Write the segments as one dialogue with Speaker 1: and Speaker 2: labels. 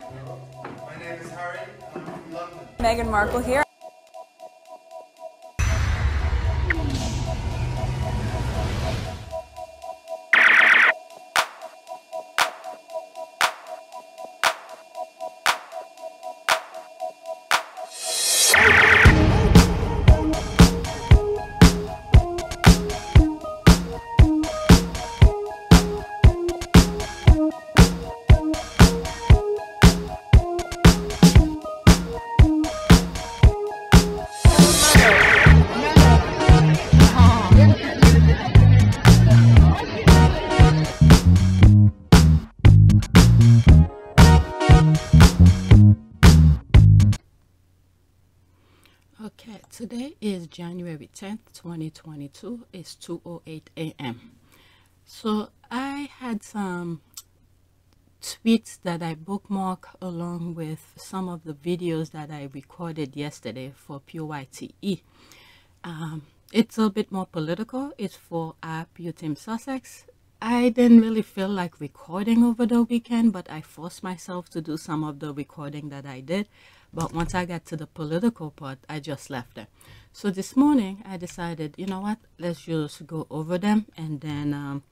Speaker 1: My name is Harry. I'm from London.
Speaker 2: Meghan Markle here.
Speaker 3: Okay, today is January 10th, 2022. It's 2:08 a.m. So I had some tweets that I bookmarked along with some of the videos that I recorded yesterday for PYTE. It's a bit more political. It's for APTS Sussex. I didn't really feel like recording over the weekend, but I forced myself to do some of the recording that I did. But once I got to the political part, I just left it. So this morning, I decided, you know what, let's just go over them and then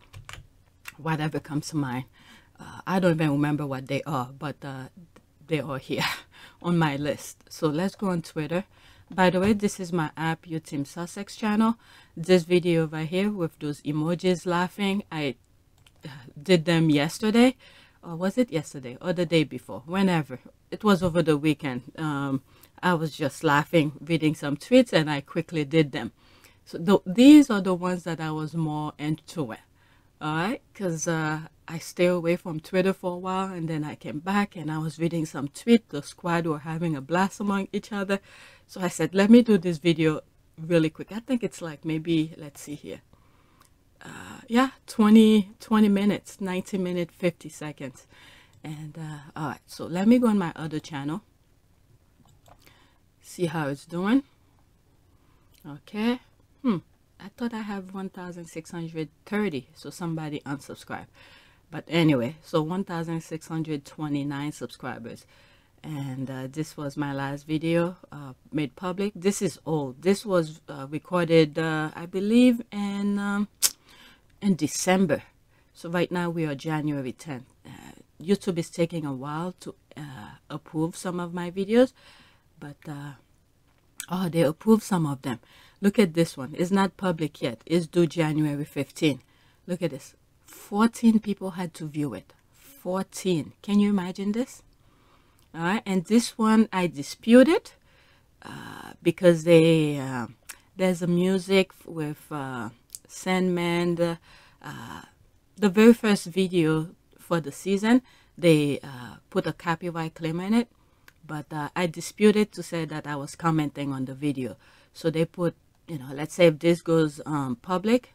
Speaker 3: whatever comes to mind. I don't even remember what they are, but they are here on my list. So let's go on Twitter. By the way, this is my APTS Sussex channel. This video over here with those emojis laughing, I did them yesterday. Or was it yesterday or the day before? Whenever. It was over the weekend. I was just laughing, reading some tweets, and I quickly did them. So these are the ones that I was more into it. All right? Because I stayed away from Twitter for a while, and then I came back, and I was reading some tweets. The squad were having a blast among each other. So I said, let me do this video really quick. I think it's like maybe, let's see here. Yeah, 20 minutes, 90 minutes, 50 seconds. And all right, so let me go on my other channel, see how it's doing. Okay. I thought I have 1,630, so somebody unsubscribed. But anyway, so 1,629 subscribers. And this was my last video made public. This is old. This was recorded, I believe, in December. So right now we are January 10th. YouTube is taking a while to approve some of my videos, but oh, they approved some of them. Look at this one. It's not public yet. It's due January 15th. Look at this. 14 people had to view it. 14. Can you imagine this? All right, and this one I disputed because there's a music with Sandman. The very first video for the season, they put a copyright claim in it, but I disputed to say that I was commenting on the video. So they put, you know, let's say if this goes public,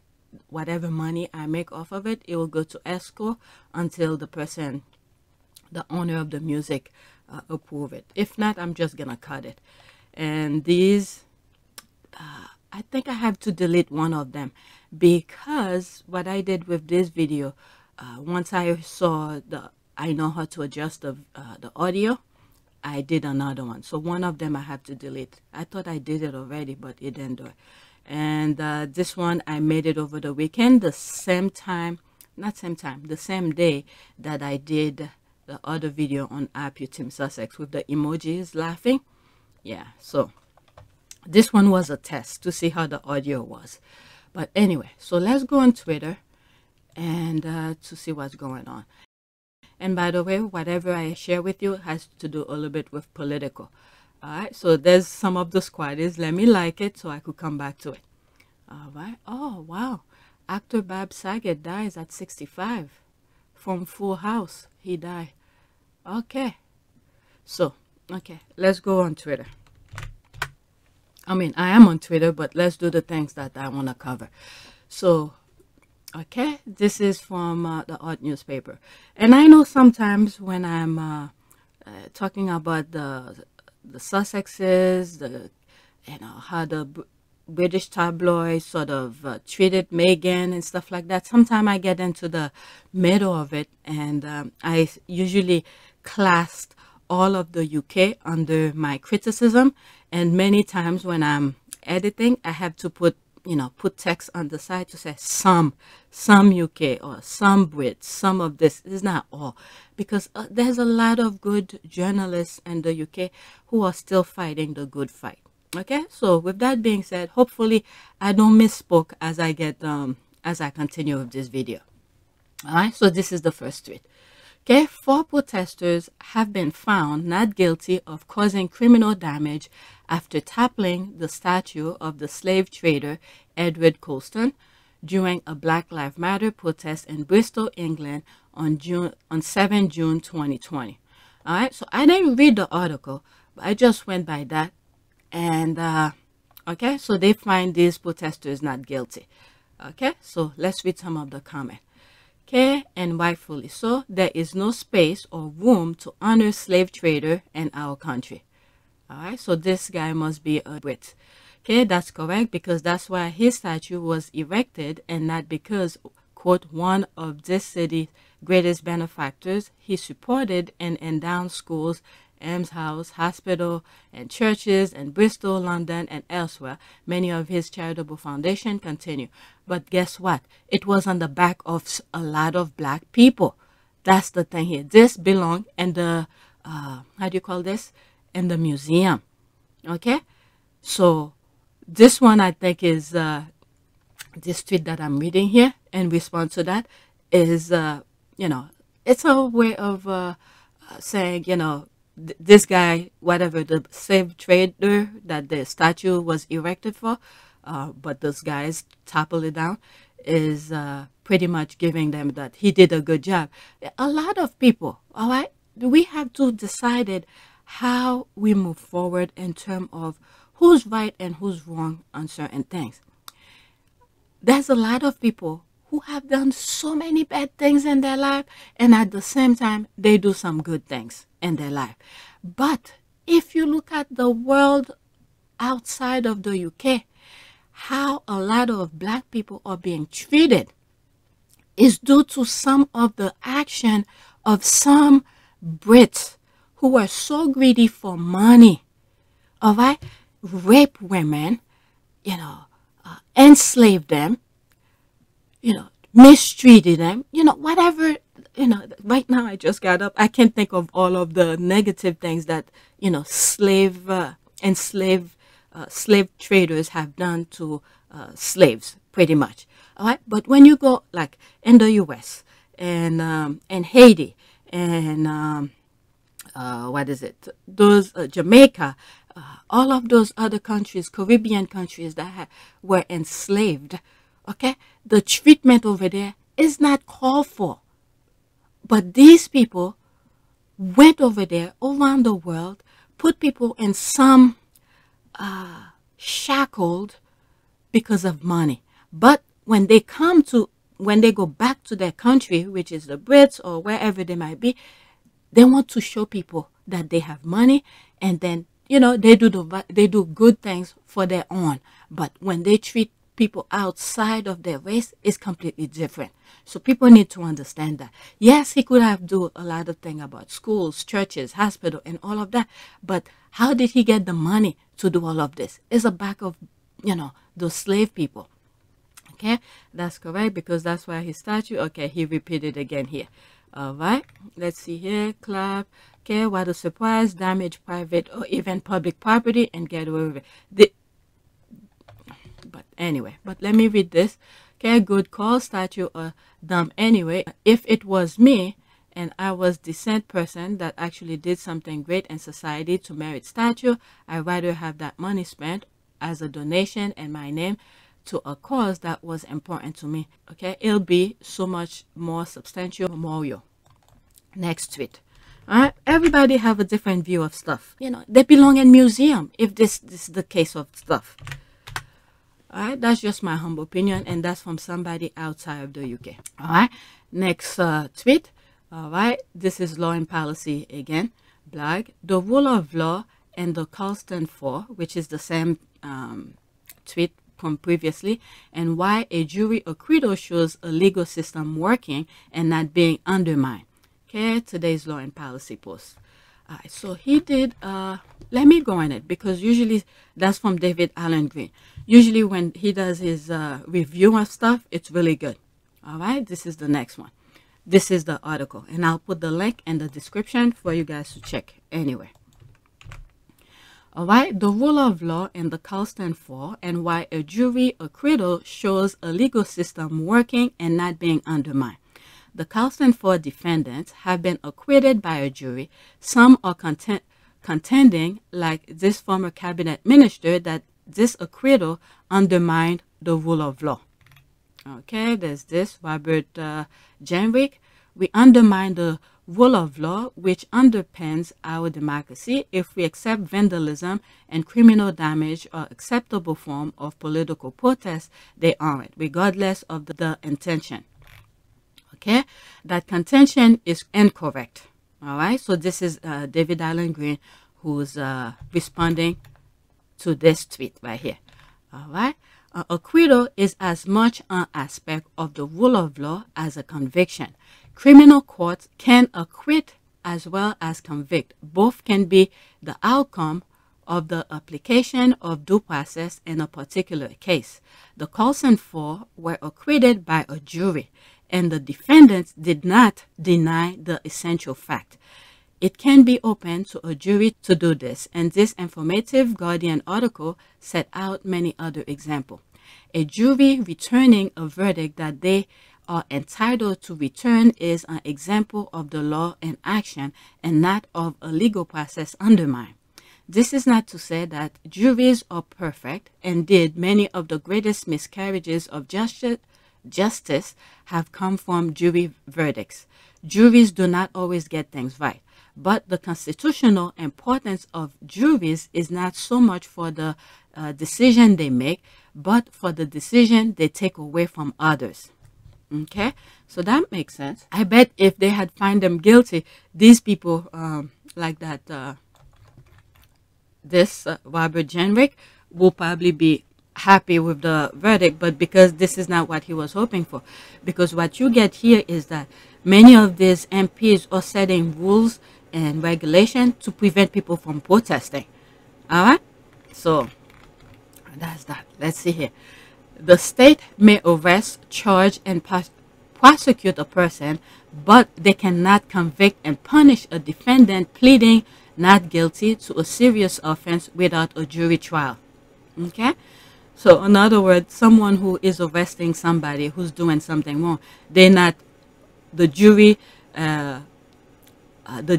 Speaker 3: whatever money I make off of it, it will go to escrow until the person, the owner of the music, approve it. If not, I'm just gonna cut it. And these, I think I have to delete one of them, because what I did with this video, once I saw I know how to adjust the audio, I did another one. So one of them I have to delete. I thought I did it already, but it didn't do it. And this one, I made it over the weekend, the same time, not same time, the same day that I did the other video on APTS Sussex with the emojis laughing. Yeah, so this one was a test to see how the audio was. But anyway, so let's go on Twitter and to see what's going on. And by the way, whatever I share with you has to do a little bit with political. All right, so there's some of the squaddies. Let me like it so I could come back to it. All right. Oh, wow. Actor Bob Saget dies at 65 from Full House. He died. Okay. So, okay, let's go on Twitter. I mean, I am on Twitter, but let's do the things that I want to cover. So, okay, this is from the Art newspaper. And I know sometimes when I'm talking about the Sussexes, how the British tabloids sort of treated Meghan and stuff like that, sometimes I get into the middle of it, and I usually classed all of the UK under my criticism, and many times when I'm editing, I have to put text on the side to say some UK or some Brits, some of this. It's not all, because there's a lot of good journalists in the UK who are still fighting the good fight. Okay, so with that being said, hopefully I don't misspoke as I get as I continue with this video. All right, so this is the first tweet. Okay, 4 protesters have been found not guilty of causing criminal damage after toppling the statue of the slave trader Edward Colston during a Black Lives Matter protest in Bristol, England on 7 June 2020. All right, so I didn't read the article, but I just went by that. And okay, so they find these protesters not guilty. Okay, so let's read some of the comment. Okay, and rightfully so, there is no space or room to honor slave trader in our country. All right, so this guy must be a Brit. Okay, that's correct, because that's why his statue was erected, and not because, quote, one of this city's greatest benefactors he supported and endowed schools, Ems House, hospital, and churches in Bristol, London, and elsewhere. Many of his charitable foundations continue. But guess what? It was on the back of a lot of black people. That's the thing here. This belongs in the, how do you call this? In the museum. Okay? So this one I think is, this tweet that I'm reading here in response to that is, it's a way of saying, this guy, whatever the slave trader that the statue was erected for, but those guys topple it down, is pretty much giving them that he did a good job. A lot of people, all right, we have to decide how we move forward in terms of who's right and who's wrong on certain things. There's a lot of people who have done so many bad things in their life, and at the same time, they do some good things in their life. But if you look at the world outside of the UK, how a lot of black people are being treated is due to some of the action of some Brits who are so greedy for money, all right, rape women, enslave them, mistreated them, whatever, right now I just got up. I can't think of all of the negative things that, slave traders have done to slaves, pretty much. All right. But when you go like in the US and Haiti and what is it? Those Jamaica, all of those other countries, Caribbean countries that were enslaved. Okay, the treatment over there is not called for. But these people went over there around the world, put people in some shackled because of money. But when they go back to their country, which is the Brits or wherever they might be, they want to show people that they have money, and then they do good things for their own. But when they treat people outside of their race, is completely different. So people need to understand that. Yes, he could have done a lot of things about schools, churches, hospital, and all of that. But how did he get the money to do all of this? It's a back of, those slave people. Okay, that's correct, because that's why his statue. Okay, he repeated again here. All right, let's see here. Clap. Okay, what a surprise! Damage private or even public property and get away with it. But anyway, but let me read this. Okay, good call. Statue dumb anyway. If it was me and I was decent person that actually did something great in society to merit statue, I'd rather have that money spent as a donation and my name to a cause that was important to me. Okay, it'll be so much more substantial memorial. Next tweet. All right, everybody have a different view of stuff. They belong in museum if this is the case of stuff. All right, that's just my humble opinion, and that's from somebody outside of the UK. All right, next tweet. All right, this is Law and Policy again. Blog. The rule of law and the Colston Four, which is the same tweet from previously, and why a jury acquittal shows a legal system working and not being undermined. Okay, today's Law and Policy post. Alright, so he did, let me go in it, because usually that's from David Allen Green. Usually when he does his review of stuff, it's really good. Alright, this is the next one. This is the article, and I'll put the link in the description for you guys to check anyway. Alright, the rule of law in the Colston Four and why a jury acquittal shows a legal system working and not being undermined. The Colston Four defendants have been acquitted by a jury. Some are contending, like this former cabinet minister, that this acquittal undermined the rule of law. Okay, there's this, Robert Jenrick. We undermine the rule of law, which underpins our democracy. If we accept vandalism and criminal damage are acceptable form of political protest, they aren't, regardless of the intention. Okay, that contention is incorrect. All right, so this is David Allen Green, who's responding to this tweet right here. All right, acquittal is as much an aspect of the rule of law as a conviction. Criminal courts can acquit as well as convict. Both can be the outcome of the application of due process in a particular case. The Colston Four were acquitted by a jury, and the defendants did not deny the essential fact. It can be open to a jury to do this, and this informative Guardian article set out many other examples. A jury returning a verdict that they are entitled to return is an example of the law in action and not of a legal process undermined. This is not to say that juries are perfect. Indeed, many of the greatest miscarriages of justice have come from jury verdicts. Juries do not always get things right, but the constitutional importance of juries is not so much for the decision they make, but for the decision they take away from others. Okay, so that makes sense. I bet if they had found them guilty, these people like that, Robert Jenrick will probably be happy with the verdict, but because this is not what he was hoping for. Because what you get here is that many of these MPs are setting rules and regulation to prevent people from protesting. All right, so that's that. Let's see here. The state may arrest, charge, and prosecute a person, but they cannot convict and punish a defendant pleading not guilty to a serious offense without a jury trial. Okay? So, in other words, someone who is arresting somebody who's doing something wrong, they're not the jury, the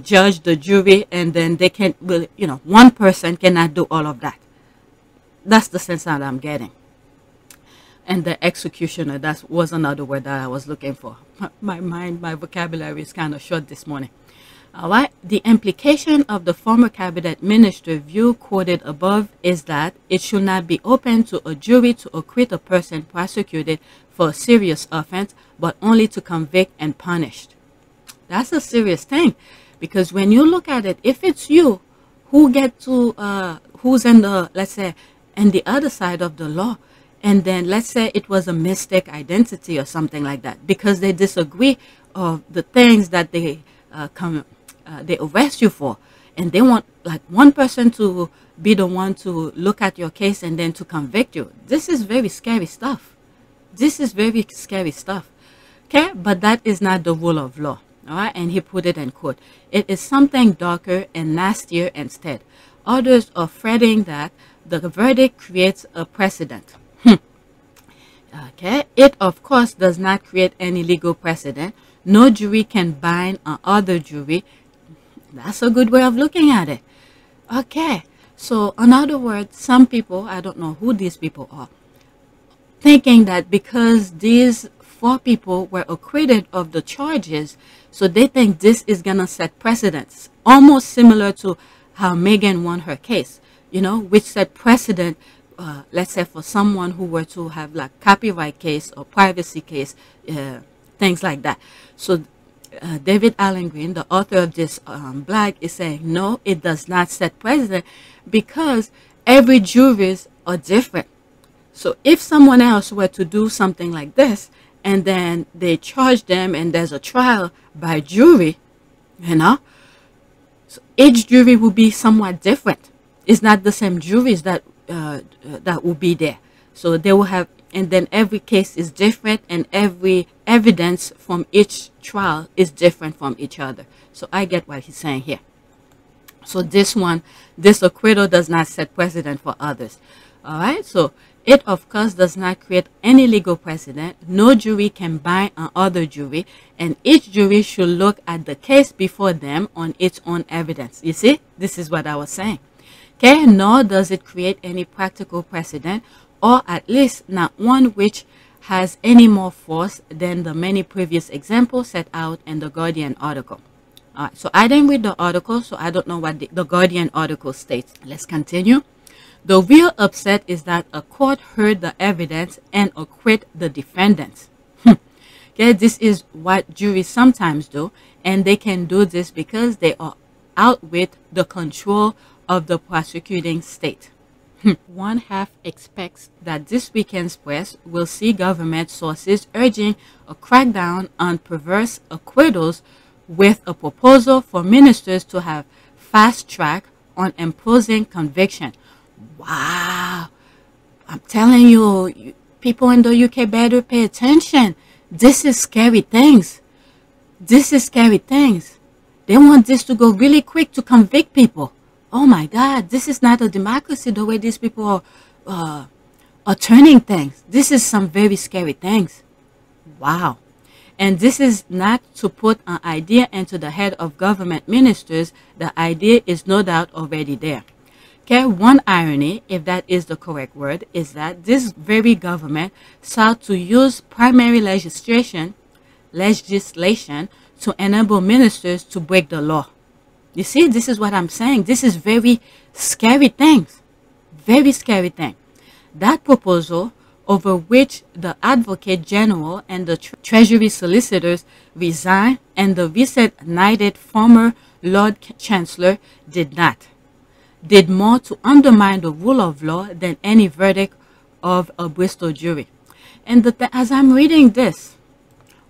Speaker 3: judge, the jury, and then they can't, well, you know, one person cannot do all of that. That's the sense that I'm getting. And the executioner, that was another word that I was looking for. My vocabulary is kind of short this morning. All right. The implication of the former cabinet minister view quoted above is that it should not be open to a jury to acquit a person prosecuted for a serious offense, but only to convict and punish. That's a serious thing, because when you look at it, if it's you who get to, who's in the, let's say, in the other side of the law, and then let's say it was a mistake identity or something like that, because they disagree of the things that they they arrest you for, and they want like one person to be the one to look at your case and then to convict you. This is very scary stuff. This is very scary stuff. Okay, but that is not the rule of law. All right, and he put it in quote. It is something darker and nastier instead. Others are fretting that the verdict creates a precedent. Okay, it of course does not create any legal precedent. No jury can bind another jury. That's a good way of looking at it. Okay, so in other words, some people, I don't know who these people are, thinking that because these 4 people were acquitted of the charges, so they think this is gonna set precedents, almost similar to how Megan won her case, you know, which set precedent. Let's say for someone who were to have like copyright case or privacy case, things like that. So David Allen Green, the author of this blog, is saying, no, it does not set precedent because every juries are different. So if someone else were to do something like this and then they charge them and there's a trial by jury, you know, So each jury will be somewhat different. It's not the same juries that that will be there. So they will have, and then every case is different, and every evidence from each trial is different from each other. So I get what he's saying here. So this acquittal does not set precedent for others. All right. So it, of course, does not create any legal precedent. No jury can bind another jury, and each jury should look at the case before them on its own evidence. You see, this is what I was saying. Okay, nor does it create any practical precedent, or at least not one which has any more force than the many previous examples set out in the Guardian article. All right, so I didn't read the article, so I don't know what the Guardian article states. Let's continue. The real upset is that a court heard the evidence and acquit the defendants. Okay, this is what juries sometimes do, and they can do this because they are out with the control of the prosecuting state. One half expects that this weekend's press will see government sources urging a crackdown on perverse acquittals, with a proposal for ministers to have fast track on imposing conviction. Wow, I'm telling you, people in the UK better pay attention. This is scary things. This is scary things. They want this to go really quick to convict people. Oh my God, this is not a democracy the way these people are turning things. This is some very scary things. Wow. And this is not to put an idea into the head of government ministers. The idea is no doubt already there. Okay, one irony, if that is the correct word, is that this very government sought to use primary legislation to enable ministers to break the law. You see, this is what I'm saying. This is very scary things. Very scary thing. That proposal, over which the Advocate General and the Treasury solicitors resigned, and the recent knighted former Lord Chancellor did more to undermine the rule of law than any verdict of a Bristol jury. And as I'm reading this,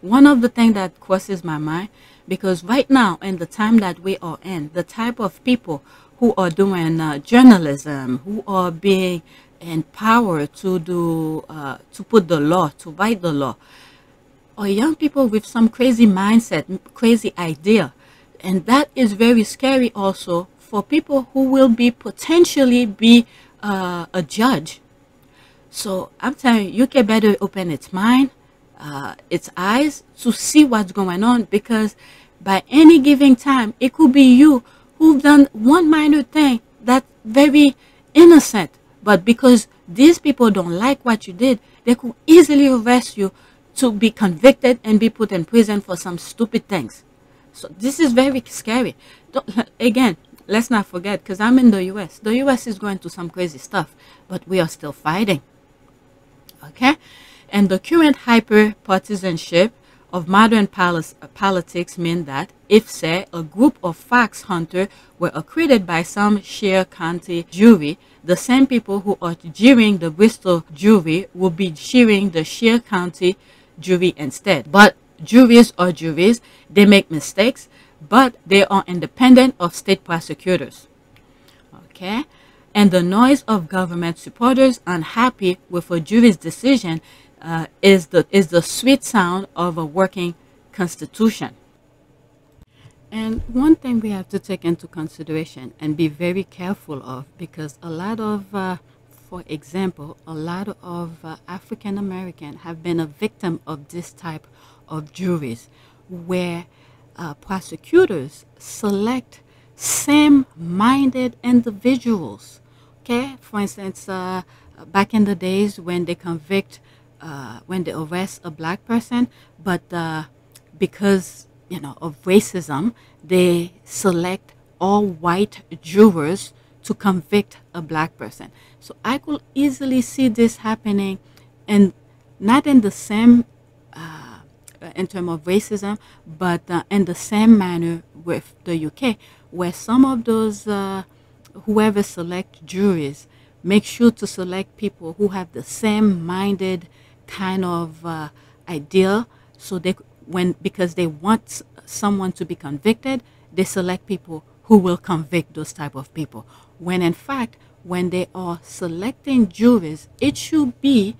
Speaker 3: one of the things that crosses my mind, because right now, in the time that we are in, the type of people who are doing journalism, who are being empowered to do, to put the law, to write the law, are young people with some crazy mindset, crazy idea. And that is very scary also for people who will be potentially be a judge. So I'm telling you, UK better open its mind, its eyes, to see what's going on, because by any given time, it could be you who've done one minor thing that's very innocent, but because these people don't like what you did, they could easily arrest you to be convicted and be put in prison for some stupid things. So this is very scary. Again, let's not forget, because I'm in the US. The US is going through some crazy stuff, but we are still fighting. Okay? And the current hyper-partisanship of modern politics mean that if, say, a group of fox hunters were acquitted by some Shire County jury, the same people who are jeering the Bristol jury will be jeering the Shire County jury instead. But juries are juries. They make mistakes, but they are independent of state prosecutors. Okay? And the noise of government supporters unhappy with a jury's decision is the sweet sound of a working constitution. And one thing we have to take into consideration and be very careful of, because a lot of, for example, a lot of African Americans have been a victim of this type of juries, where prosecutors select same-minded individuals. Okay, for instance, back in the days when they when they arrest a black person, but because of racism, they select all white jurors to convict a black person. So I could easily see this happening, and not in the same in terms of racism, but in the same manner with the UK, where some of those whoever select juries make sure to select people who have the same minded kind of idea. So because they want someone to be convicted, they select people who will convict those type of people. When in fact, when they are selecting juries, it should be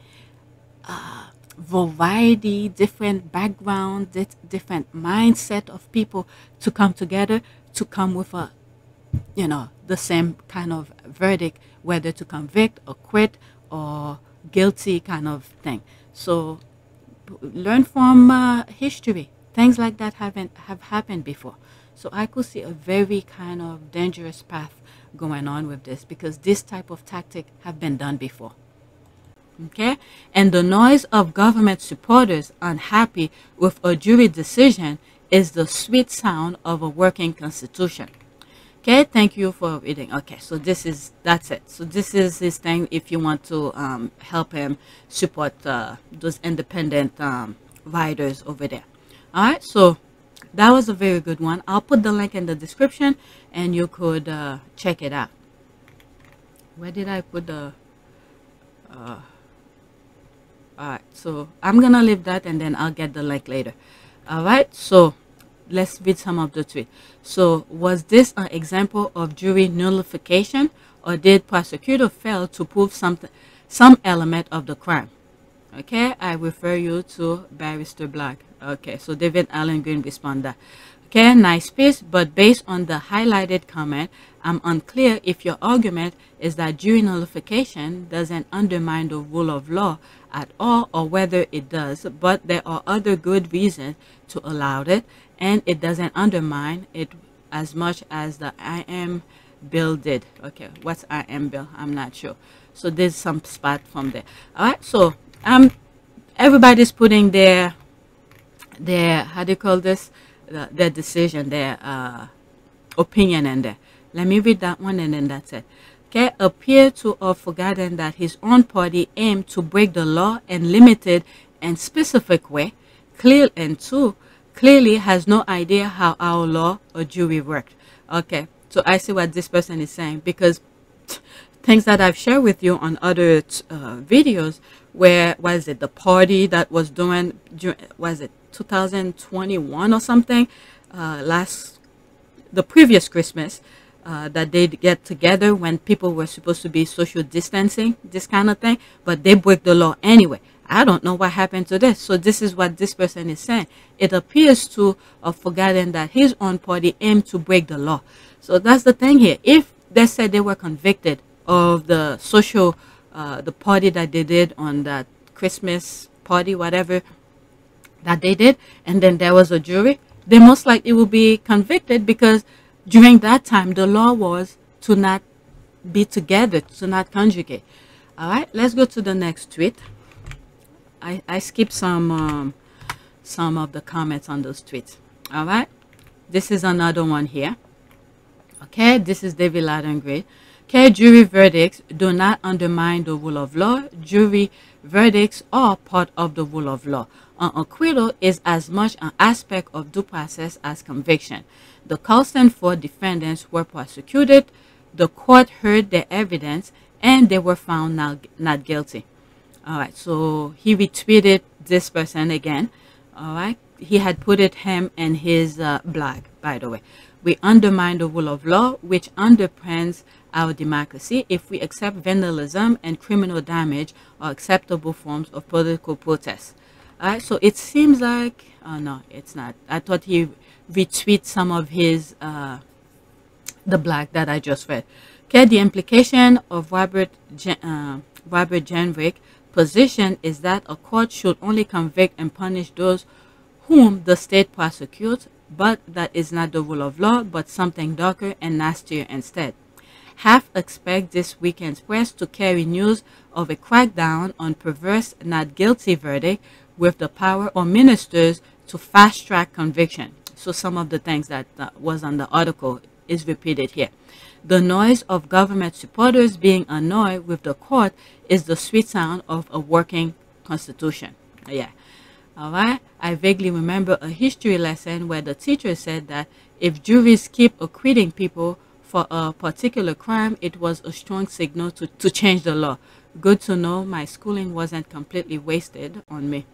Speaker 3: variety, different background, different mindset of people to come together to come with a, you know, the same kind of verdict, whether to convict, acquit, or guilty kind of thing. So learn from history. Things like that have happened before. So I could see a very kind of dangerous path going on with this, because this type of tactic have been done before. Okay, and the noise of government supporters unhappy with a jury decision is the sweet sound of a working constitution. Okay, thank you for reading. Okay, so that's it. So this is his thing if you want to help him support those independent writers over there. All right, so that was a very good one. I'll put the link in the description and you could check it out. Where did I put the alright, so I'm gonna leave that and then I'll get the link later. Alright, so let's read some of the tweet. So was this an example of jury nullification, or did prosecutor fail to prove some element of the crime? Okay, I refer you to Barrister Black. Okay, so David Allen Green responded. Okay, nice piece, but based on the highlighted comment, I'm unclear if your argument is that jury nullification doesn't undermine the rule of law at all, or whether it does, but there are other good reasons to allow it, and it doesn't undermine it as much as the IM bill did. Okay, what's IM bill? I'm not sure. So there's some spot from there. All right, so everybody's putting their how do you call this, their decision, their opinion in there. Let me read that one and then that's it. Okay, appear to have forgotten that his own party aimed to break the law in limited and specific way. Clearly has no idea how our law or jury worked. Okay, so I see what this person is saying, because things that I've shared with you on other videos, where was it the party that was doing, was it 2021 or something, the previous Christmas, that they get together when people were supposed to be social distancing, this kind of thing, but they break the law anyway. I don't know what happened to this. So this is what this person is saying. It appears to have forgotten that his own party aimed to break the law. So that's the thing here. If they said they were convicted of the social, the party that they did on that Christmas party, whatever that they did, and then there was a jury, they most likely will be convicted, because during that time the law was to not be together, to not conjugate. All right, let's go to the next tweet. I skipped some of the comments on those tweets. All right, this is another one here. Okay, this is David Ladengray. Okay, jury verdicts do not undermine the rule of law. Jury verdicts are part of the rule of law. An acquittal is as much an aspect of due process as conviction. The Colston Four defendants were prosecuted. The court heard their evidence and they were found not guilty. All right, so he retweeted this person again. All right, he had put it him in his blog, by the way. We undermine the rule of law, which underpins our democracy, if we accept vandalism and criminal damage are acceptable forms of political protest. All right, so it seems like, oh no, it's not. I thought he retweeted some of his, the blog that I just read. Okay, the implication of Robert Jenrick's position is that a court should only convict and punish those whom the state prosecutes, but that is not the rule of law, but something darker and nastier instead. Half expect this weekend's press to carry news of a crackdown on perverse not guilty verdict with the power of ministers to fast-track conviction. So some of the things that was on the article is repeated here. The noise of government supporters being annoyed with the court is the sweet sound of a working constitution. Yeah. All right. I vaguely remember a history lesson where the teacher said that if juries keep acquitting people for a particular crime, it was a strong signal to change the law. Good to know my schooling wasn't completely wasted on me.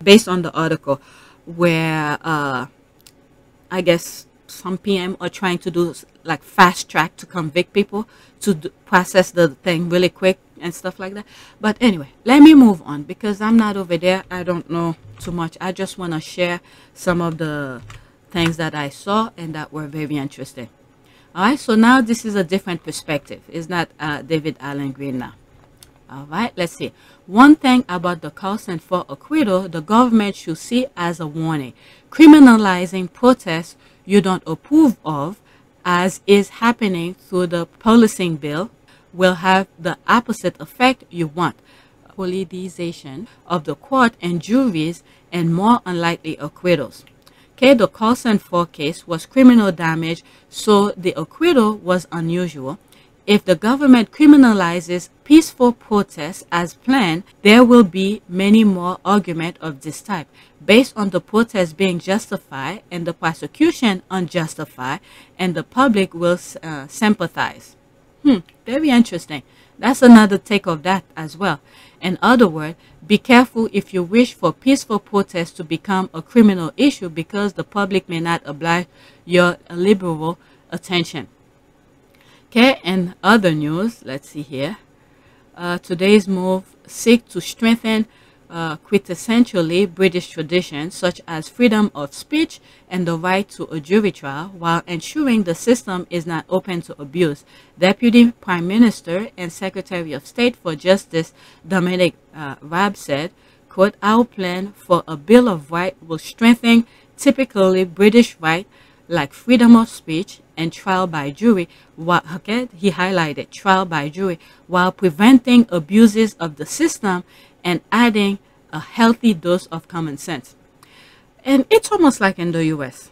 Speaker 3: Based on the article where I guess some PM are trying to do like fast track to convict people, to process the thing really quick and stuff like that. But anyway, let me move on because I'm not over there. I don't know too much. I just want to share some of the things that I saw and that were very interesting. All right, so now this is a different perspective. It's not David Alan Green now. All right, let's see. One thing about the Colston Four acquittal, the government should see as a warning. Criminalizing protests you don't approve of, as is happening through the policing bill, will have the opposite effect you want. Politicization of the court and juries and more unlikely acquittals. Okay, the Colston Four case was criminal damage, so the acquittal was unusual. If the government criminalizes peaceful protests as planned, there will be many more arguments of this type, based on the protest being justified and the prosecution unjustified, and the public will sympathize. Very interesting. That's another take of that as well. In other words, be careful if you wish for peaceful protests to become a criminal issue because the public may not oblige your liberal attention. Okay, and other news, let's see here. Today's move seeks to strengthen quintessentially British traditions such as freedom of speech and the right to a jury trial while ensuring the system is not open to abuse. Deputy Prime Minister and Secretary of State for Justice Dominic Raab said, quote, "Our plan for a Bill of Rights will strengthen typically British rights like freedom of speech and trial by jury," okay, he highlighted trial by jury, while preventing abuses of the system and adding a healthy dose of common sense. And it's almost like in the US.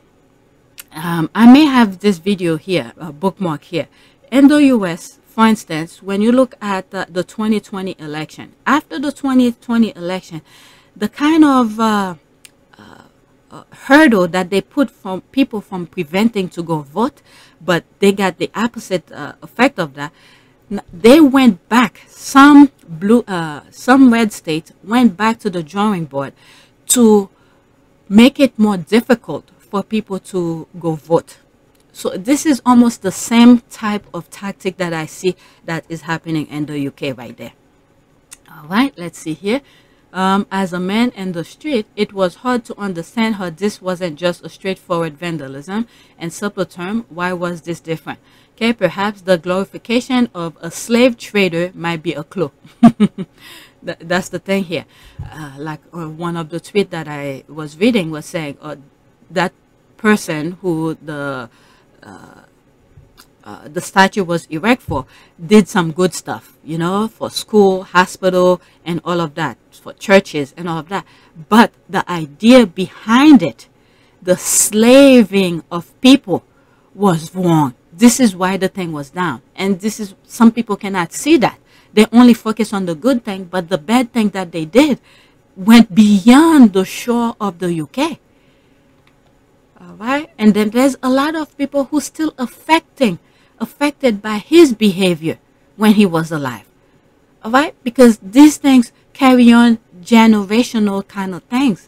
Speaker 3: I may have this video here, a bookmark here. In the US, for instance, when you look at the 2020 election, after the 2020 election, the kind of hurdle that they put from people from preventing to go vote, but they got the opposite effect of that. They went back. Some red states went back to the drawing board to make it more difficult for people to go vote. So this is almost the same type of tactic that I see that is happening in the UK right there. All right, let's see here. As a man in the street, it was hard to understand how this wasn't just a straightforward vandalism. And simple term, why was this different? Okay, perhaps the glorification of a slave trader might be a clue. That's the thing here. Like one of the tweets that I was reading was saying that person who the statue was erect for did some good stuff, you know, for school, hospital, and all of that, for churches and all of that. But the idea behind it, the slaving of people, was wrong. This is why the thing was down. And this is, some people cannot see that. They only focus on the good thing, but the bad thing that they did went beyond the shore of the UK. All right, and then there's a lot of people who still affected by his behavior when he was alive. All right, because these things carry on generational kind of things.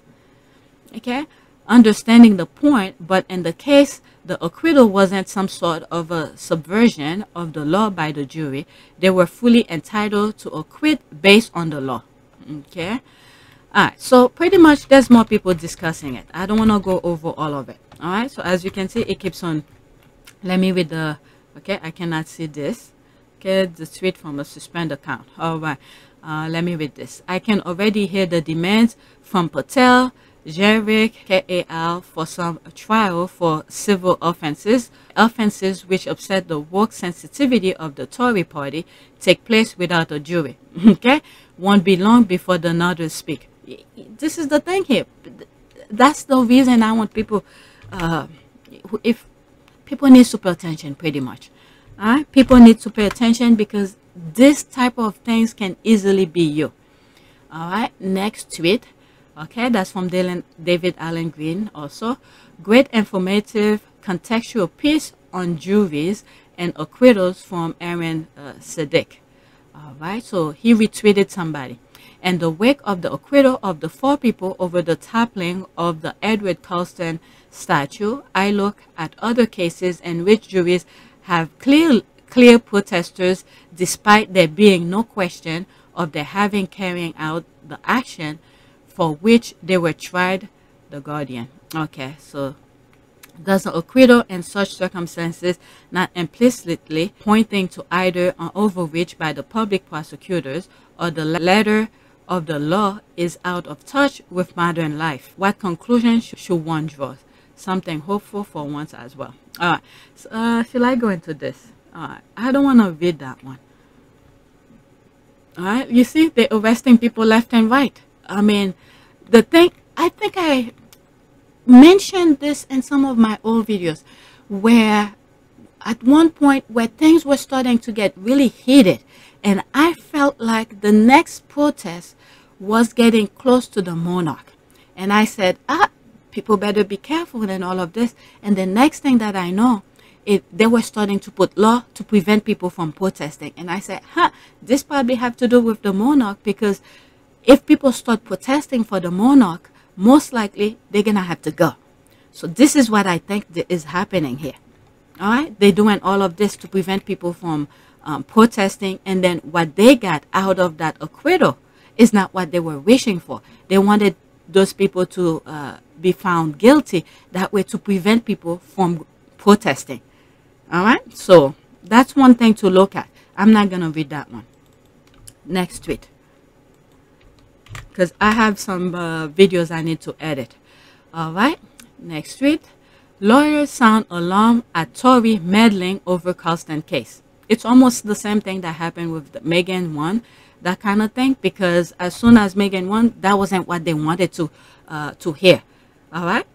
Speaker 3: Okay, understanding the point, but in the case, the acquittal wasn't some sort of a subversion of the law by the jury. They were fully entitled to acquit based on the law. Okay, all right, so pretty much there's more people discussing it. I don't want to go over all of it. All right, so as you can see, it keeps on. Let me read the, okay, I cannot see this. Okay, the tweet from a suspend account. All right, let me read this. I can already hear the demands from Patel, Jerrick, KAL for some trial for civil offenses which upset the work sensitivity of the Tory party take place without a jury. Okay, won't be long before the nodders speak. This is the thing here. That's the reason I want people. If people need to pay attention, pretty much. All right, people need to pay attention because this type of things can easily be you. All right, next tweet. Okay, that's from David Alan Green also. Great informative contextual piece on juries and acquittals from Aaron Siddiq. All right, so he retweeted somebody. In the wake of the acquittal of the 4 people over the toppling of the Edward Colston statute, I look at other cases in which juries have clear protestors despite there being no question of their having carrying out the action for which they were tried, the guardian. Okay, so does an acquittal in such circumstances not implicitly pointing to either an overreach by the public prosecutors or the letter of the law is out of touch with modern life? What conclusion should one draw? Something hopeful for once as well. All right, so, shall I go into this? All right, I don't want to read that one. All right, you see, they're arresting people left and right. I mean, the thing, I think I mentioned this in some of my old videos, where at one point where things were starting to get really heated, and I felt like the next protest was getting close to the monarch, and I said, people better be careful and all of this. And the next thing that I know, they were starting to put law to prevent people from protesting. And I said, this probably have to do with the monarch, because if people start protesting for the monarch, most likely they're gonna have to go. So this is what I think is happening here. All right, they're doing all of this to prevent people from protesting, and then what they got out of that acquittal is not what they were wishing for. They wanted those people to be found guilty, that way to prevent people from protesting. All right, so that's one thing to look at. I'm not gonna read that one. Next tweet, because I have some videos I need to edit. All right, next tweet. Lawyers sound alarm at Tory meddling over Colston case. It's almost the same thing that happened with the Meghan one, that kind of thing, because as soon as Meghan won, that wasn't what they wanted to hear. All right,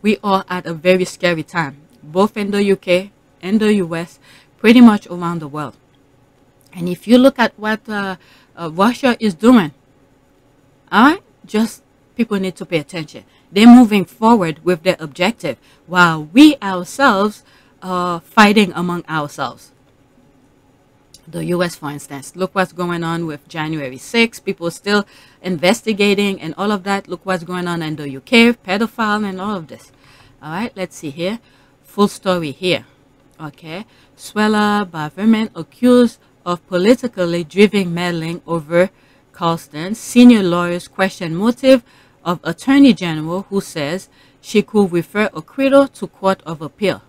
Speaker 3: we are at a very scary time, both in the UK and the US, pretty much around the world. And if you look at what Russia is doing, all right, just people need to pay attention. They're moving forward with their objective, while we ourselves are fighting among ourselves. The US, for instance, look what's going on with January 6th. People still investigating and all of that. Look what's going on in the UK, pedophile and all of this. All right, let's see here. Full story here. Okay, Sweller government accused of politically driven meddling over Colston. Senior lawyers question motive of Attorney General, who says she could refer acquittal to Court of Appeal.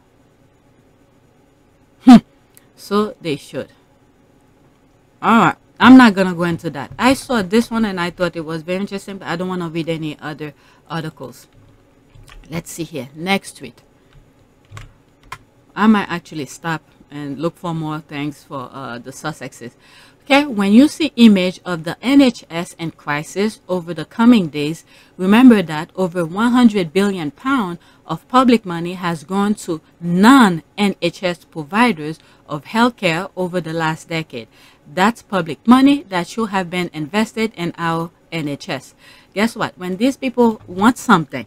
Speaker 3: So they should. All right, I'm not gonna go into that. I saw this one and I thought it was very interesting, but I don't want to read any other articles. Let's see here. Next tweet. I might actually stop and look for more things for the Sussexes. Okay, when you see image of the NHS in crisis over the coming days, remember that over 100 billion pounds of public money has gone to non-NHS providers of healthcare over the last decade. That's public money that should have been invested in our NHS. Guess what? When these people want something,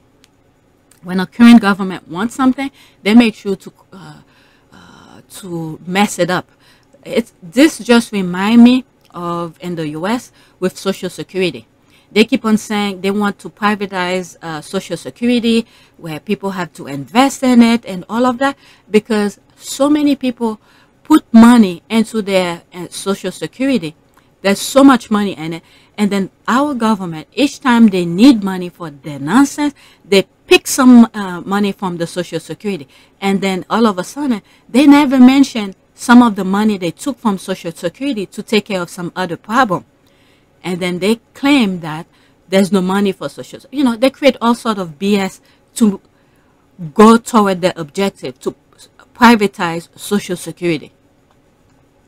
Speaker 3: when a current government wants something, they make sure to mess it up. This just remind me of in the US with Social Security. They keep on saying they want to privatize Social Security, where people have to invest in it and all of that, because so many people put money into their Social Security. There's so much money in it, and then our government, each time they need money for their nonsense, they pick some money from the Social Security, and then all of a sudden they never mention some of the money they took from Social Security to take care of some other problem. And then they claim that there's no money for Social Security. You know, they create all sort of BS to go toward their objective, to privatize Social Security.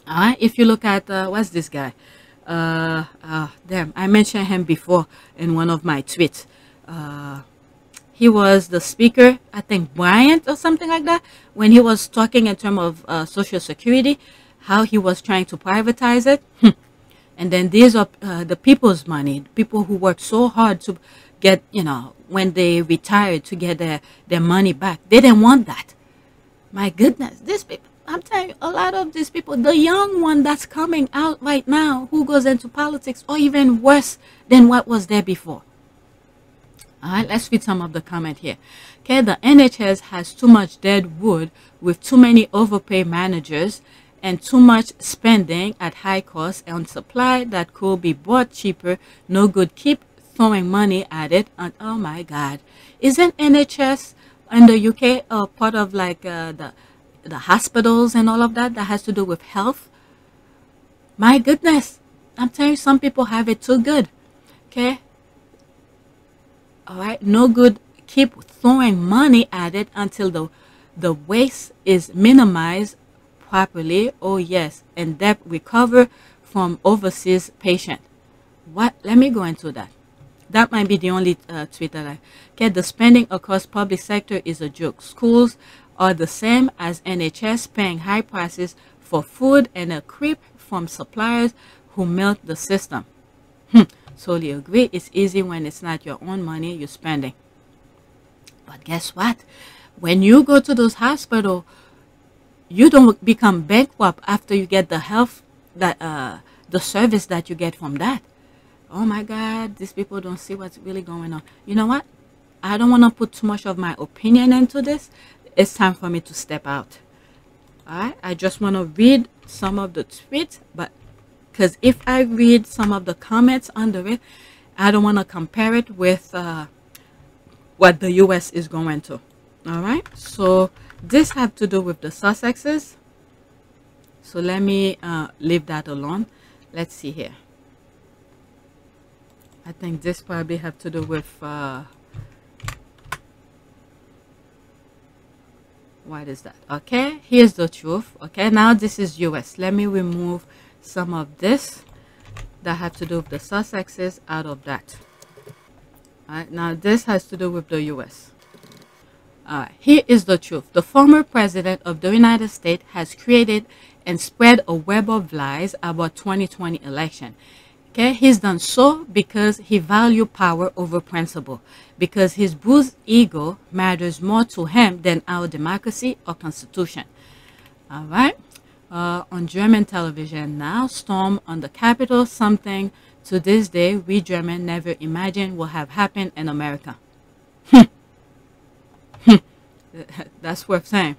Speaker 3: All right, if you look at, what's this guy? Damn, I mentioned him before in one of my tweets. He was the speaker, I think Bryant or something like that, when he was talking in terms of Social Security, how he was trying to privatize it. And then these are the people's money, people who worked so hard to get, you know, when they retired, to get their money back. They didn't want that. My goodness, these people, I'm telling you, a lot of these people, the young one that's coming out right now, who goes into politics, or even worse than what was there before. All right, let's read some of the comment here. Okay, the NHS has too much dead wood with too many overpaid managers and too much spending at high cost on supply that could be bought cheaper. No good. Keep throwing money at it. And oh my God, isn't NHS in the UK part of like the hospitals and all of that has to do with health? My goodness, I'm telling you, some people have it too good. Okay. All right, no good. Keep throwing money at it until the waste is minimized properly. Oh yes, and debt recover from overseas patient. What? Let me go into that. That might be the only tweet that I get. The spending across public sector is a joke. Schools are the same as NHS, paying high prices for food and a creep from suppliers who milk the system. Totally agree. It's easy when it's not your own money you're spending. But guess what? When you go to those hospitals, you don't become bankrupt after you get the health that the service that you get from that. Oh my God, these people don't see what's really going on. You know what? I don't want to put too much of my opinion into this. It's time for me to step out. All right, I just want to read some of the tweets, but because if I read some of the comments under it, I don't want to compare it with what the US is going to. All right, so this have to do with the Sussexes. So let me leave that alone. Let's see here. I think this probably have to do with what is that? Okay, here's the truth. Okay, now this is US. Let me remove some of this that have to do with the Sussexes out of that. All right, now this has to do with the US. All right, here is the truth. The former president of the United States has created and spread a web of lies about 2020 election. Okay, he's done so because he values power over principle, because his bruised ego matters more to him than our democracy or constitution. All right. On German television now, storm on the Capitol, something to this day we Germans never imagined will have happened in America. That's worth saying.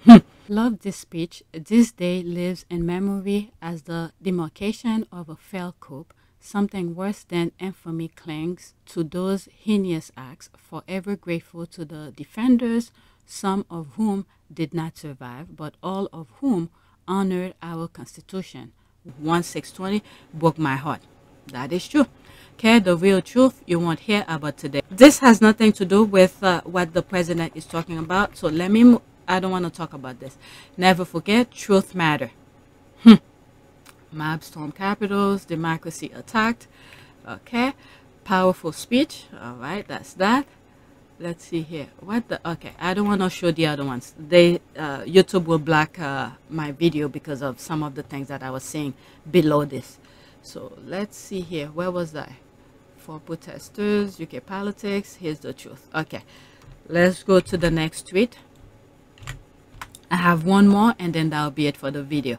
Speaker 3: Love this speech. This day lives in memory as the demarcation of a failed coup. Something worse than infamy clings to those heinous acts, forever grateful to the defenders, some of whom did not survive, but all of whom honored our Constitution. 1620 broke my heart. That is true. Okay, the real truth you won't hear about today. This has nothing to do with what the president is talking about. So I don't want to talk about this. Never forget, truth matter. Mob storm capitals, democracy attacked. Okay, powerful speech. All right, that's that. Let's see here. What the? Okay, I don't want to show the other ones. YouTube will block my video because of some of the things that I was saying below this. So let's see here. Where was I? For protestors, UK politics. Here's the truth. Okay, let's go to the next tweet. I have one more and then that'll be it for the video.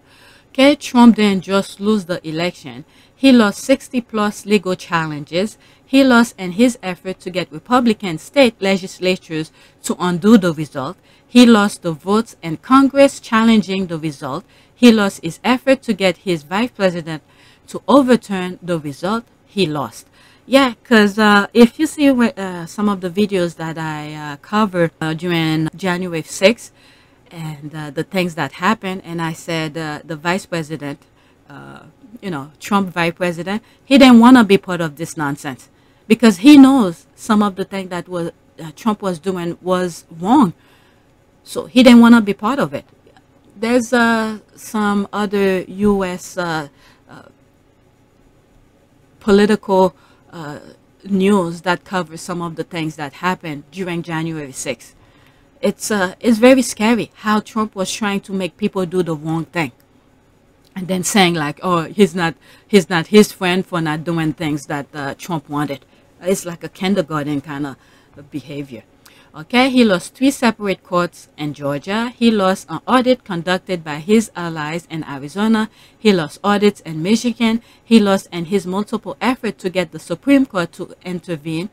Speaker 3: Okay, Trump didn't just lose the election. He lost 60 plus legal challenges. He lost in his effort to get Republican state legislatures to undo the result. He lost the votes in Congress challenging the result. He lost his effort to get his vice president to overturn the result. He lost. Yeah, because if you see some of the videos that I covered during January 6th and the things that happened, and I said the vice president, Trump vice president, he didn't want to be part of this nonsense because he knows some of the things that Trump was doing was wrong. So he didn't want to be part of it. There's some other U.S. Political news that covers some of the things that happened during January 6th. It's very scary how Trump was trying to make people do the wrong thing, and then saying like, oh, he's not his friend for not doing things that Trump wanted. It's like a kindergarten kind of behavior. Okay, he lost 3 separate courts in Georgia. He lost an audit conducted by his allies in Arizona. He lost audits in Michigan. He lost in his multiple efforts to get the Supreme Court to intervene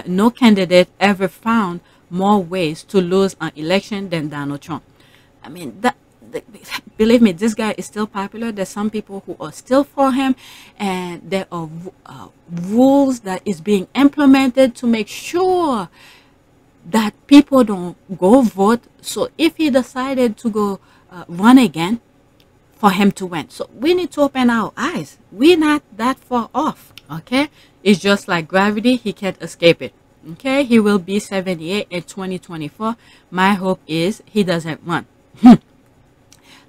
Speaker 3: no candidate ever found more ways to lose an election than Donald Trump. I mean, believe me, this guy is still popular. There's some people who are still for him, and there are rules that is being implemented to make sure that people don't go vote. So if he decided to go run again, for him to win. So we need to open our eyes. We're not that far off. Okay, it's just like gravity. He can't escape it. Okay, he will be 78 in 2024. My hope is he doesn't run.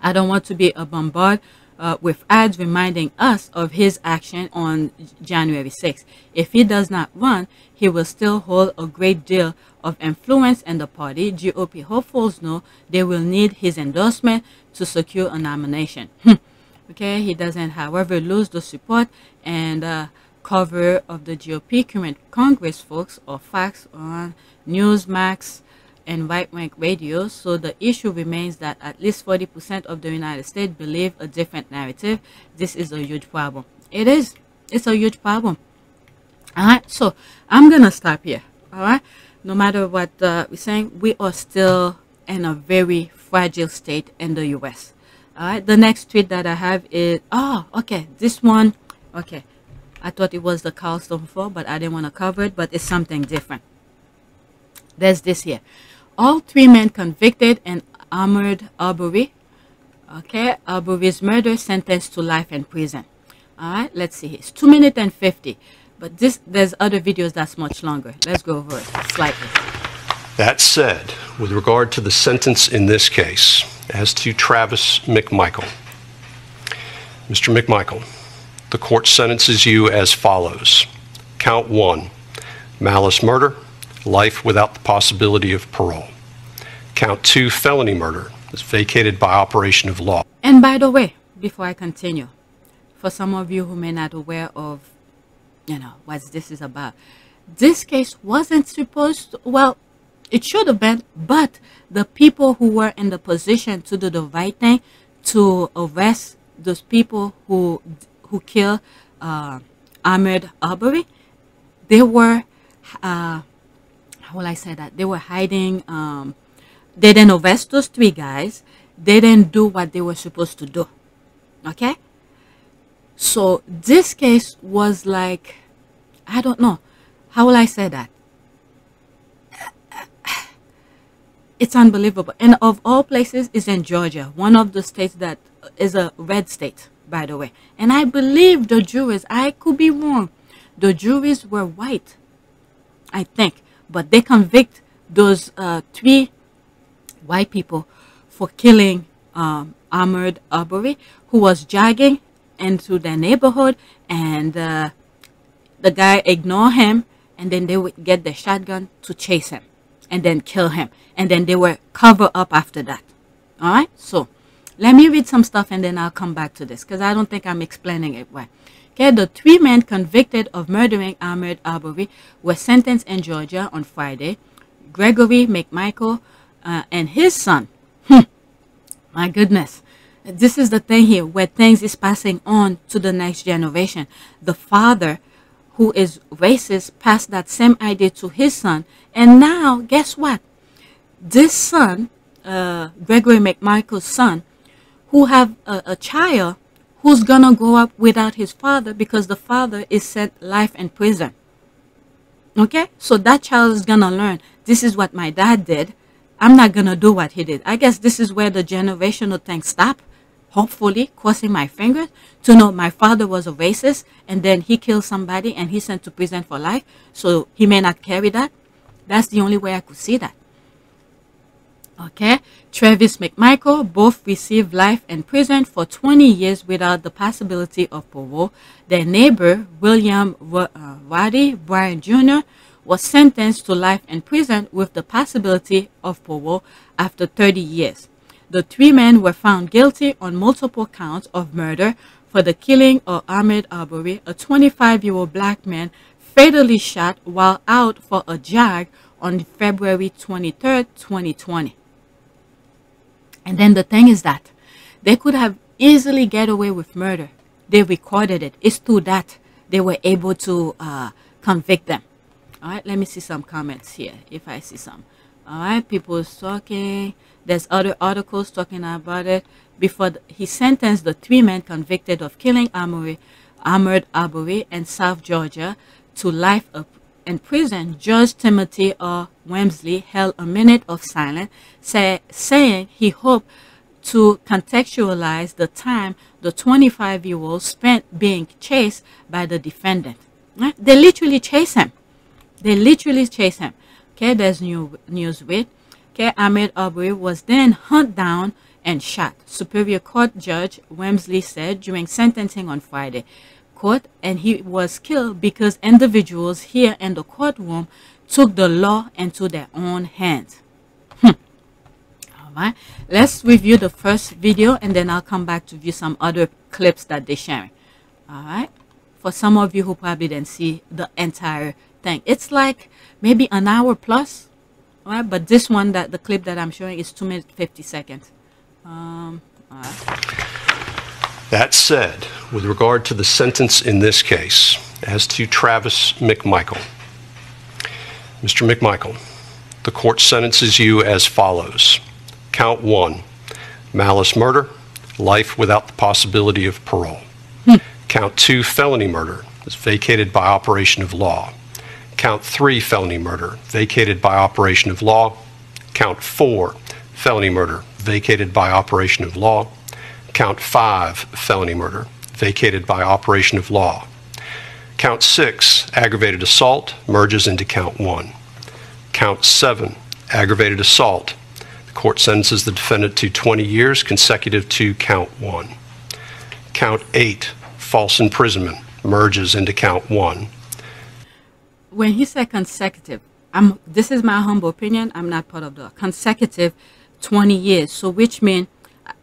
Speaker 3: I don't want to be bombarded with ads reminding us of his action on January 6th. If he does not run, he will still hold a great deal of influence in the party. GOP hopefuls know they will need his endorsement to secure a nomination. Okay, he doesn't, however, lose the support and cover of the GOP current Congress folks or facts on Newsmax and right-wing radio. So the issue remains that at least 40% of the United States believe a different narrative. This is a huge problem. It is. It's a huge problem. All right, so I'm gonna stop here. All right, no matter what we're saying, we are still in a very fragile state in the U.S. All right, the next tweet that I have is, oh, okay, this one, okay, I thought it was the Colston Four, but I didn't want to cover it, but it's something different. There's this here. All three men convicted in Ahmaud Arbery, okay, Arbery's murder, sentenced to life in prison. All right, let's see. It's 2 minutes and 50. But there's other videos that's much longer. Let's go over it slightly.
Speaker 2: That said, with regard to the sentence in this case, as to Travis McMichael, Mr. McMichael, the court sentences you as follows. Count 1, malice murder, life without the possibility of parole. Count 2, felony murder, is vacated by operation of law.
Speaker 3: And by the way, before I continue, for some of you who may not aware of, you know, what this is about, this case wasn't supposed to, well, it should have been, but the people who were in the position to do the right thing, to arrest those people who killed Ahmaud Arbery, they were, how will I say that? They were hiding, they didn't arrest those three guys. They didn't do what they were supposed to do. Okay? So this case was like, I don't know. How will I say that? It's unbelievable. And of all places is in Georgia, one of the states that is a red state, by the way. And I believe the juries, I could be wrong, the juries were white, I think. But they convict those three white people for killing Ahmaud Arbery, who was jogging into their neighborhood, and the guy ignored him, and then they would get the shotgun to chase him and then kill him, and then they were cover up after that. All right, so let me read some stuff and then I'll come back to this because I don't think I'm explaining it right. Okay, the three men convicted of murdering Ahmaud Arbery were sentenced in Georgia on Friday. Gregory McMichael and his son. My goodness. This is the thing here where things is passing on to the next generation. The father, who is racist, passed that same idea to his son. And now, guess what? This son, Gregory McMichael's son, who have a child who's gonna grow up without his father because the father is sent life in prison. Okay? So that child is gonna learn, this is what my dad did. I'm not gonna do what he did. I guess this is where the generational thing stop. Hopefully, crossing my fingers, to know my father was a racist and then he killed somebody and he's sent to prison for life. So he may not carry that. That's the only way I could see that. Okay, Travis McMichael both received life in prison for 20 years without the possibility of parole. Their neighbor, William Roddy Bryan Jr., was sentenced to life in prison with the possibility of parole after 30 years. The three men were found guilty on multiple counts of murder for the killing of Ahmaud Arbery, a 25-year-old black man fatally shot while out for a jog on February 23rd, 2020. And then the thing is that they could have easily get away with murder. They recorded it. It's through that they were able to convict them. All right, let me see some comments here, if I see some. All right, people talking. There's other articles talking about it. Before he sentenced the 3 men convicted of killing Ahmaud Arbery in South Georgia to life in prison, Judge Timothy R. Wemsley held a minute of silence, saying he hoped to contextualize the time the 25-year-old spent being chased by the defendant. Right? They literally chase him. They literally chase him. Okay, there's news with. Okay, Ahmaud Arbery was then hunted down and shot, Superior Court Judge Wemsley said during sentencing on Friday. Court, and he was killed because individuals here in the courtroom took the law into their own hands. All right, let's review the first video and then I'll come back to view some other clips that they're sharing. All right, for some of you who probably didn't see the entire thing, it's like maybe an hour plus. All right, but this one, that the clip that I'm showing is 2 minutes 50 seconds. All right.
Speaker 2: That said, with regard to the sentence in this case, as to Travis McMichael, Mr. McMichael, the court sentences you as follows. Count 1, malice murder, life without the possibility of parole. Count 2, felony murder, is vacated by operation of law. Count 3, felony murder, vacated by operation of law. Count 4, felony murder, vacated by operation of law. Count 5, felony murder, vacated by operation of law. Count 6, aggravated assault, merges into count 1. Count 7, aggravated assault. The court sentences the defendant to 20 years consecutive to count 1. Count 8, false imprisonment, merges into count 1.
Speaker 3: When he said consecutive, this is my humble opinion, I'm not part of the consecutive 20 years. So which means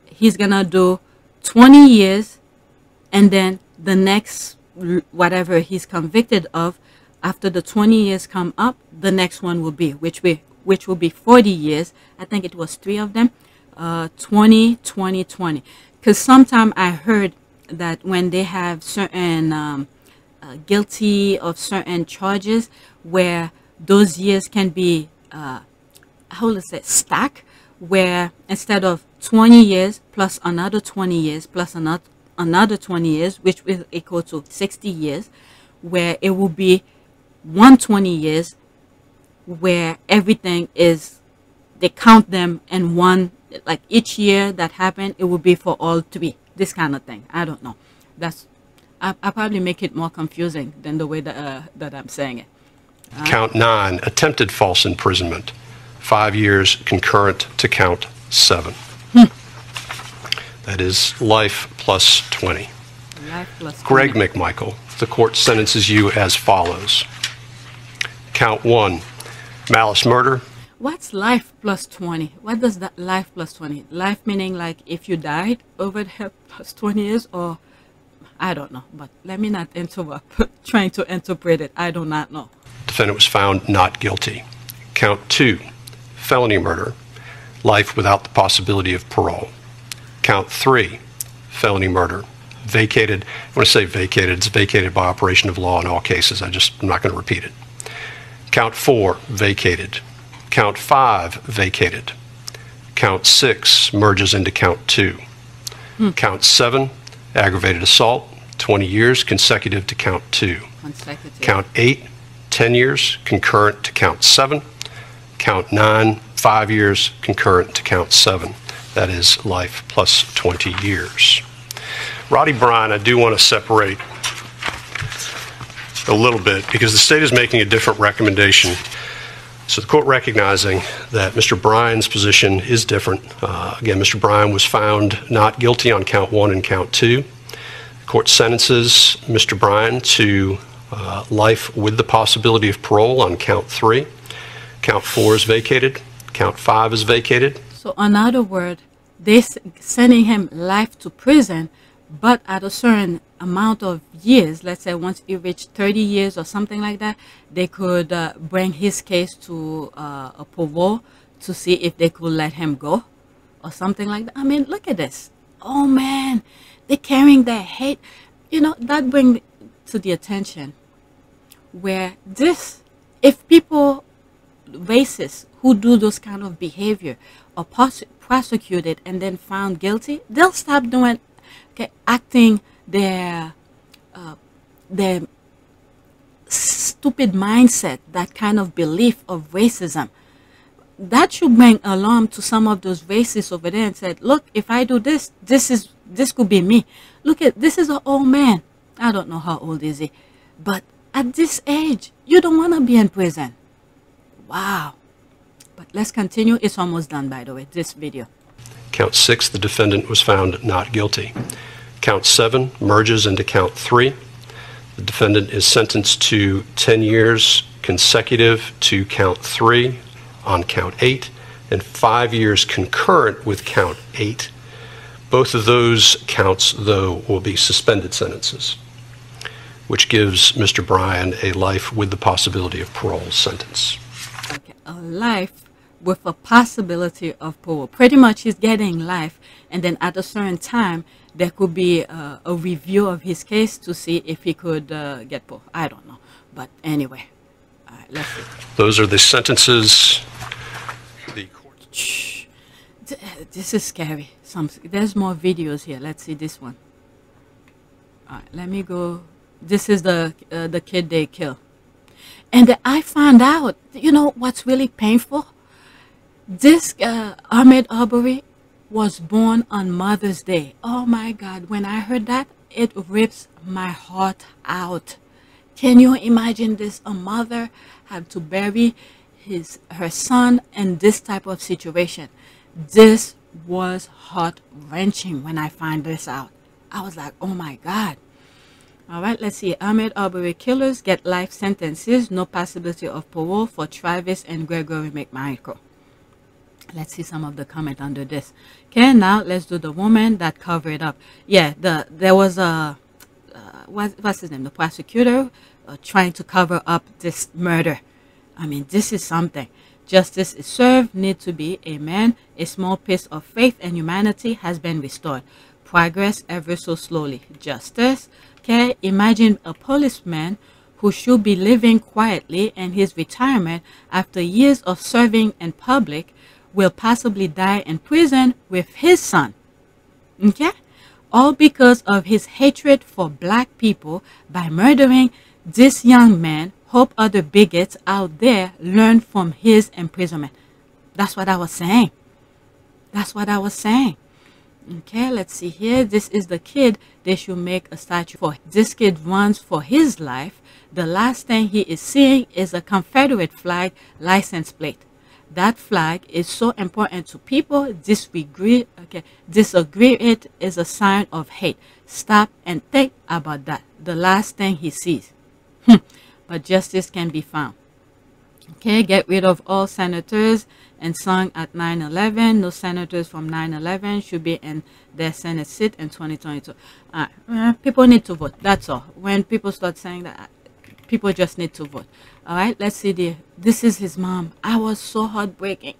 Speaker 3: he's gonna do 20 years and then the next whatever he's convicted of, after the 20 years come up, the next one will be which will be 40 years. I think it was 3 of them, 20, 20, 20. Because sometime I heard that when they have certain guilty of certain charges where those years can be stacked, where instead of 20 years plus another 20 years plus another 20 years, which will equal to 60 years, where it will be 120 years, where everything is, they count them in one, like each year that happened, it will be for all 3. This kind of thing. I don't know. I probably make it more confusing than the way that I'm saying it.
Speaker 2: Count 9, attempted false imprisonment, 5 years concurrent to count 7. That is life plus 20.
Speaker 3: Life plus 20.
Speaker 2: Greg McMichael, the court sentences you as follows. Count 1, malice murder.
Speaker 3: What's life plus 20? What does that life plus 20? Life meaning like if you died over there plus 20 years, or I don't know, but let me not interrupt trying to interpret it. I do not know.
Speaker 2: Defendant was found not guilty. Count 2, felony murder, life without the possibility of parole. Count 3, felony murder, vacated. When I say vacated, it's vacated by operation of law in all cases. I'm not going to repeat it. Count 4, vacated. Count 5, vacated. Count 6 merges into count 2. Count 7, aggravated assault, 20 years consecutive to count 2.
Speaker 3: Consecutive.
Speaker 2: Count 8, 10 years concurrent to count 7. Count 9, 5 years concurrent to count 7. That is life plus 20 years. Roddy Bryan, I do want to separate a little bit because the state is making a different recommendation. So the court recognizing that Mr. Bryan's position is different. Again, Mr. Bryan was found not guilty on count 1 and count 2. The court sentences Mr. Bryan to life with the possibility of parole on count 3. Count 4 is vacated. Count 5 is vacated.
Speaker 3: So in other words, they're sending him life to prison, but at a certain amount of years, let's say once he reached 30 years or something like that, they could bring his case to a parole to see if they could let him go or something like that. I mean, look at this. Oh man, they're carrying their hate. You know, that brings to the attention where this If people, racists who do those kind of behavior are prosecuted and then found guilty, they'll stop doing, okay, acting their stupid mindset, that kind of belief of racism. That should bring alarm to some of those racists over there and said, look, if I do this, this could be me. Look at, this is an old man. I don't know how old is he, but at this age, you don't want to be in prison. Wow. But let's continue. It's almost done, by the way, this video.
Speaker 2: Count 6, the defendant was found not guilty. Count 7 merges into count 3. The defendant is sentenced to 10 years consecutive to count 3 on count 8 and 5 years concurrent with count 8. Both of those counts, though, will be suspended sentences, which gives Mr. Bryan a life with the possibility of parole sentence.
Speaker 3: Okay, a life with a possibility of parole. Pretty much he's getting life, and then at a certain time, there could be a review of his case to see if he could get parole. I don't know. But anyway, all right, let's see.
Speaker 2: Those are the sentences. The court.
Speaker 3: Shh. This is scary. There's more videos here. Let's see this one. All right, let me go. This is the kid they kill. And I found out, you know what's really painful? This Ahmaud Arbery was born on Mother's Day. Oh my God, when I heard that, it rips my heart out. Can you imagine this? A mother had to bury her son in this type of situation. This was heart-wrenching when I found this out. I was like, oh my God. All right, let's see. Ahmaud Arbery killers get life sentences, no possibility of parole for Travis and Gregory McMichael. Let's see some of the comment under this. Okay, now let's do the woman that covered up. Yeah, there was a, what's his name? The prosecutor trying to cover up this murder. I mean, this is something. Justice is served, need to be, amen. A small piece of faith and humanity has been restored. Progress ever so slowly. Justice. Okay, imagine a policeman who should be living quietly in his retirement after years of serving in public will possibly die in prison with his son. Okay? All because of his hatred for black people by murdering this young man. Hope other bigots out there learn from his imprisonment. That's what I was saying. That's what I was saying. Okay, let's see here. This is the kid they should make a statue for. This kid runs for his life. The last thing he is seeing is a Confederate flag license plate. That flag is so important to people. Disagree it is a sign of hate. Stop and think about that. The last thing he sees. But justice can be found. Okay, get rid of all senators and sung at 9/11. No senators from 9/11 should be in their Senate seat in 2022. People need to vote. That's all. When people start saying that, people just need to vote. All right, let's see. This is his mom. I was so heartbreaking.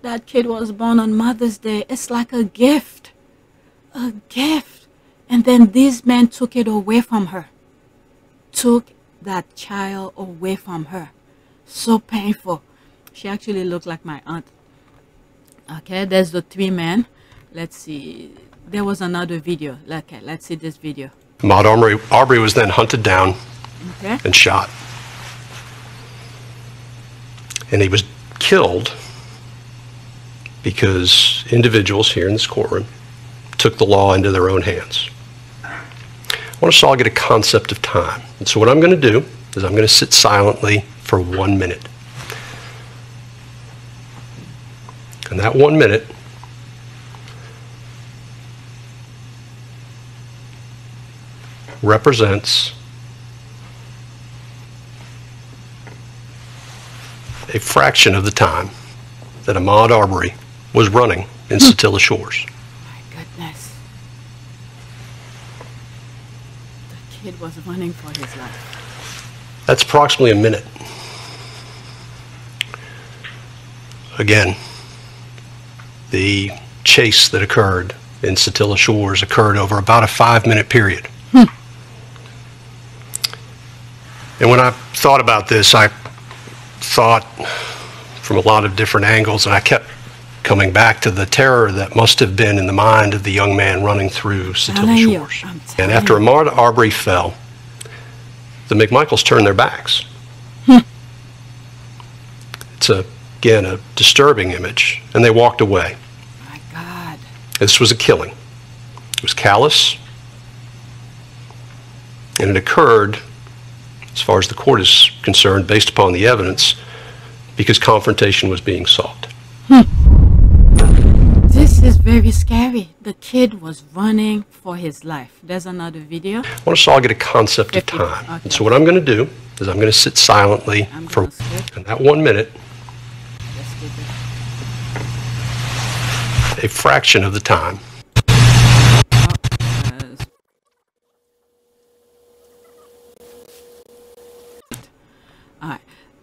Speaker 3: That kid was born on Mother's Day. It's like a gift. A gift. And then these men took it away from her. Took that child away from her. So painful. She actually looked like my aunt. Okay, there's the 3 men. Let's see. There was another video. Okay, let's see this video.
Speaker 2: Ahmaud Arbery was then hunted down and shot. And he was killed because individuals here in this courtroom took the law into their own hands. I want us all to get a concept of time. And so what I'm going to do is I'm going to sit silently for 1 minute. And that 1 minute represents a fraction of the time that Ahmaud Arbery was running in Satilla Shores.
Speaker 3: My goodness. The kid was running for his life.
Speaker 2: That's approximately a minute. Again, the chase that occurred in Satilla Shores occurred over about a 5-minute period. And when I thought about this, I thought from a lot of different angles, and I kept coming back to the terror that must have been in the mind of the young man running through Satilla Shores. And after Ahmaud Arbery fell, the McMichaels turned their backs. It's, again, a disturbing image, and they walked away.
Speaker 3: My God.
Speaker 2: This was a killing. It was callous, and it occurred, as far as the court is concerned, based upon the evidence, because confrontation was being sought.
Speaker 3: This is very scary. The kid was running for his life. There's another video.
Speaker 2: I want us all to get a concept of time.
Speaker 3: Okay.
Speaker 2: And so what I'm going to do is I'm going to sit silently for that 1 minute, a fraction of the time.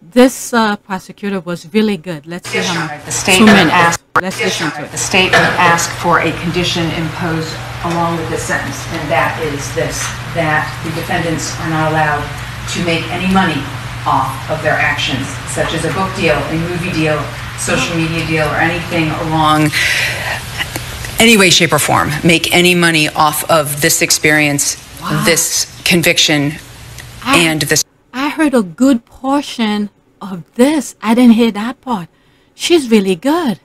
Speaker 3: This prosecutor was really good. Let's see how much.
Speaker 4: The state
Speaker 3: 2
Speaker 4: would
Speaker 3: minutes.
Speaker 4: ask.
Speaker 3: Let's listen to it.
Speaker 4: The state would ask for a condition imposed along with this sentence, and that is this: that the defendants are not allowed to make any money off of their actions, such as a book deal, a movie deal, social media deal, or anything along any way, shape, or form. Make any money off of this experience, this conviction, and this.
Speaker 3: I heard a good portion of this. I didn't hear that part. She's really good.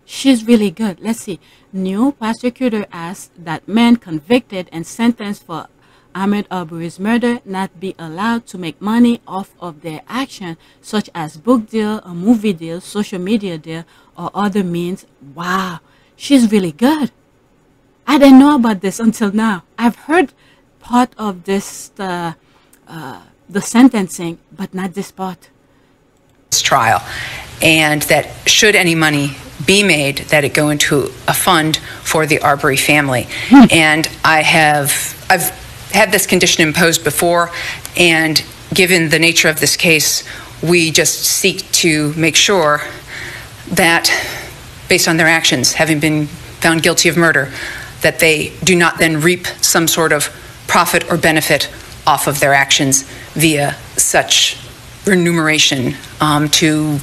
Speaker 3: She's really good. Let's see. New prosecutor asked that men convicted and sentenced for Ahmaud Arbery's murder not be allowed to make money off of their action, such as book deal, a movie deal, social media deal, or other means. Wow, she's really good. I didn't know about this until now. I've heard part of this, the sentencing, but not this part.
Speaker 4: Trial, and that should any money be made, that it go into a fund for the Arbery family. And I've had this condition imposed before, and given the nature of this case, we just seek to make sure that, based on their actions, having been found guilty of murder, that they do not then reap some sort of profit or benefit off of their actions via such remuneration to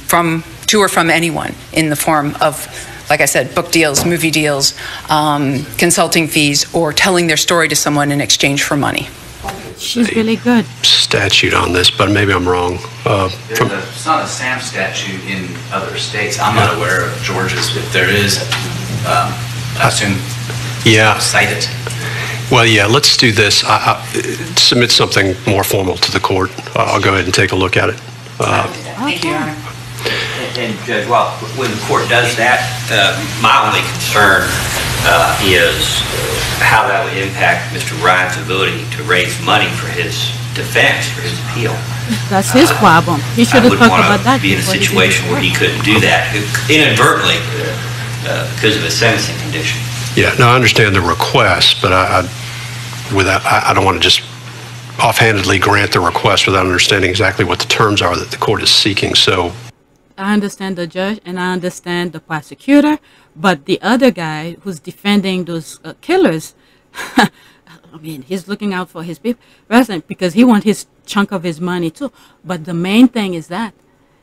Speaker 4: or from anyone in the form of, like I said, book deals, movie deals, consulting fees, or telling their story to someone in exchange for money.
Speaker 3: She's really good.
Speaker 2: Statute on this, but maybe I'm wrong.
Speaker 5: It's not a SAM statute in other states. I'm not aware of Georgia's. If there is, I assume cite it.
Speaker 2: Well, yeah, let's do this. Submit something more formal to the court. I'll go ahead and take a look at it.
Speaker 4: Thank you, Your Honor.
Speaker 6: And Judge, well, when the court does that, my only concern is how that would impact Mr. Ryan's ability to raise money for his defense, for his appeal.
Speaker 3: That's his problem. He should have talked about that.
Speaker 6: I wouldn't want to be in a situation where he couldn't do that inadvertently because of a sentencing condition.
Speaker 2: Yeah, no, I understand the request, but I don't want to just offhandedly grant the request without understanding exactly what the terms are that the court is seeking. So
Speaker 3: I understand the judge and I understand the prosecutor, but the other guy who's defending those killers, I mean, he's looking out for his people because he wants his chunk of his money too. But the main thing is that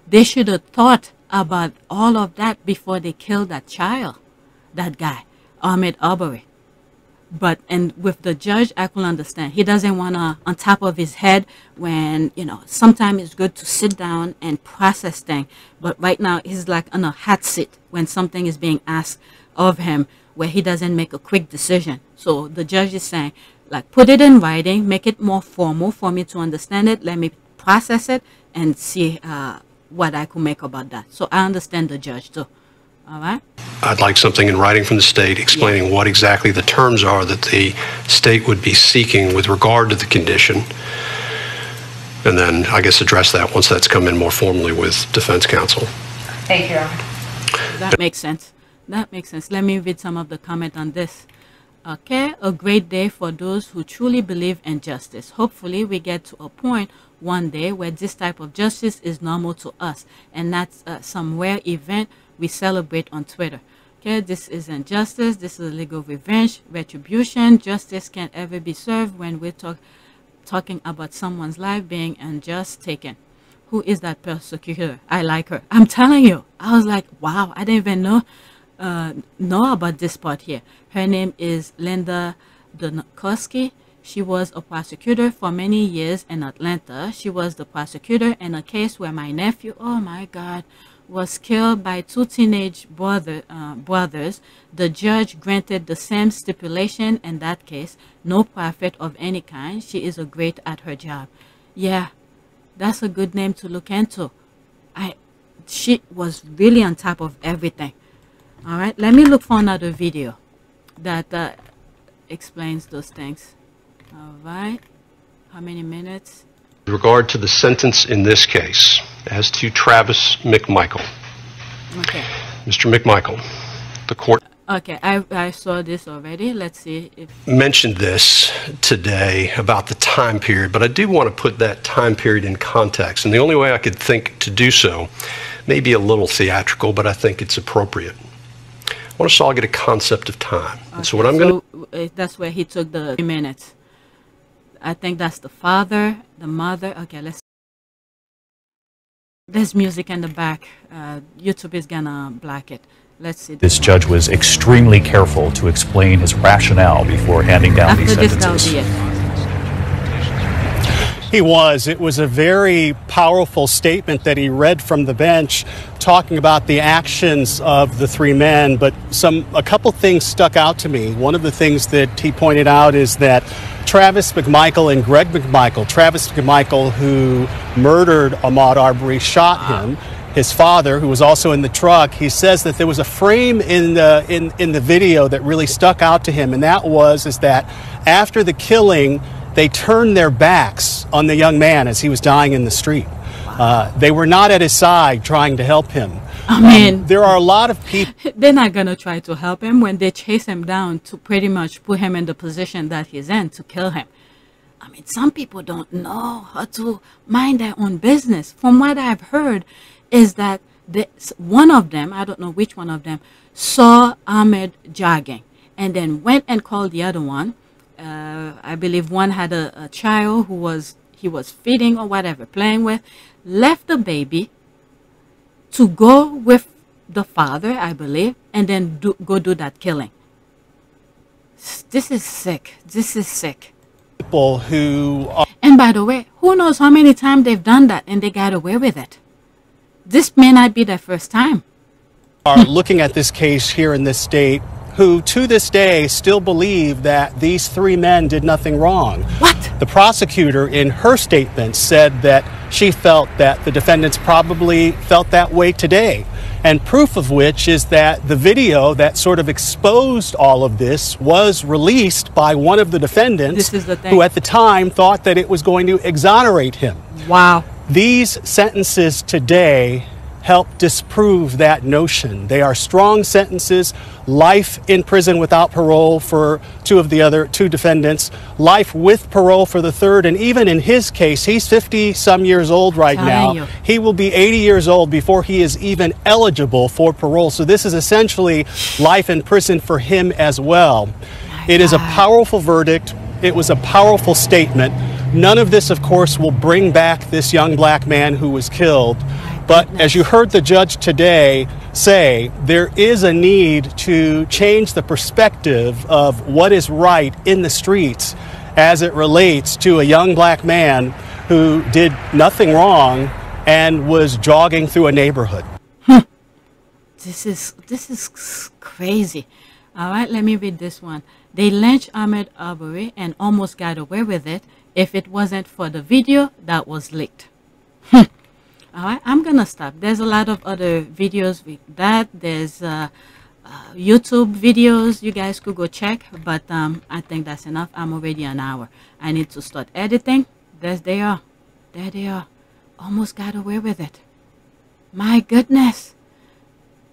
Speaker 3: they should have thought about all of that before they killed that child, that guy, Ahmaud Arbery. And with the judge, I can understand. He doesn't want to on top of his head when, sometimes it's good to sit down and process things. But right now, he's like on a hot seat when something is being asked of him where he doesn't make a quick decision. So the judge is saying, like, put it in writing, make it more formal for me to understand it. Let me process it and see what I could make about that. So I understand the judge too. All right.
Speaker 2: I'd like something in writing from the state explaining what exactly the terms are that the state would be seeking with regard to the condition. And then I guess address that once that's come in more formally with defense counsel.
Speaker 4: Thank you, Your Honor.
Speaker 3: That makes sense. That makes sense. Let me read some of the comment on this. Okay, a great day for those who truly believe in justice. Hopefully we get to a point one day where this type of justice is normal to us and not some rare event we celebrate on Twitter. Okay, this isn't justice. This is legal revenge, retribution. Justice can't ever be served when we're talking about someone's life being unjust taken. who is that prosecutor? I like her. I'm telling you. I was like, wow, I didn't even know about this part here. Her name is Linda Donakowski. She was a prosecutor for many years in Atlanta. She was the prosecutor in a case where my nephew, oh my God, was killed by two teenage brothers. The judge granted the same stipulation in that case, no profit of any kind. She is great at her job. Yeah, that's a good name to look into. She was really on top of everything. All right, let me look for another video that explains those things. All right, how many minutes?
Speaker 2: With regard to the sentence in this case, as to Travis McMichael.
Speaker 3: Okay.
Speaker 2: Mr. McMichael, the court...
Speaker 3: Okay, I saw this already. Let's see if...
Speaker 2: mentioned this today about the time period, but I do want to put that time period in context. And the only way I could think to do so may be a little theatrical, but I think it's appropriate. I want us all to get a concept of time.
Speaker 3: Okay,
Speaker 2: and so what I'm going
Speaker 3: to... that's where he took the 3 minutes. I think that's the father, the mother. Okay, there's music in the back. YouTube is gonna black it. Let's see.
Speaker 7: This judge was extremely careful to explain his rationale before handing down these sentences.
Speaker 8: He was. It was a very powerful statement that he read from the bench, talking about the actions of the 3 men, but a couple things stuck out to me. One of the things that he pointed out is that Travis McMichael and Greg McMichael, Travis McMichael, who murdered Ahmaud Arbery, shot him. His father, who was also in the truck, he says that there was a frame in the video that really stuck out to him, and that is that after the killing, they turned their backs on the young man as he was dying in the street. They were not at his side trying to help him.
Speaker 3: I mean,
Speaker 8: there are a lot of people...
Speaker 3: They're not going to try to help him when they chase him down to pretty much put him in the position that he's in to kill him. I mean, some people don't know how to mind their own business. From what I've heard is that one of them, I don't know which one of them, saw Ahmed jogging and then went and called the other one. I believe one had a child who he was feeding or whatever, playing with, left the baby to go with the father, I believe, and then go do that killing. This is sick. This is sick.
Speaker 8: People who are...
Speaker 3: And by the way, who knows how many times they've done that and they got away with it. This may not be their first time.
Speaker 8: Are looking at this case here in this state, who to this day still believe that these 3 men did nothing wrong.
Speaker 3: What?
Speaker 8: The prosecutor in her statement said that she felt that the defendants probably felt that way today. And proof of which is that the video that sort of exposed all of this was released by one of the defendants who at the time thought that it was going to exonerate him.
Speaker 3: Wow.
Speaker 8: These sentences today help disprove that notion. They are strong sentences: life in prison without parole for 2 of the other 2 defendants, life with parole for the 3rd, and even in his case, he's 50-some years old right now. He will be 80 years old before he is even eligible for parole. So this is essentially life in prison for him as well. It is a powerful verdict. It was a powerful statement. None of this, of course, will bring back this young black man who was killed. But as you heard the judge today say, there is a need to change the perspective of what is right in the streets as it relates to a young black man who did nothing wrong and was jogging through a neighborhood.
Speaker 3: This is crazy. All right, let me read this one. They lynched Ahmaud Arbery and almost got away with it if it wasn't for the video that was leaked. All right, I'm gonna stop. There's a lot of other videos with that. There's YouTube videos you guys could go check, but I think that's enough. I'm already an hour. I need to start editing. There they are. There they are. Almost got away with it. My goodness.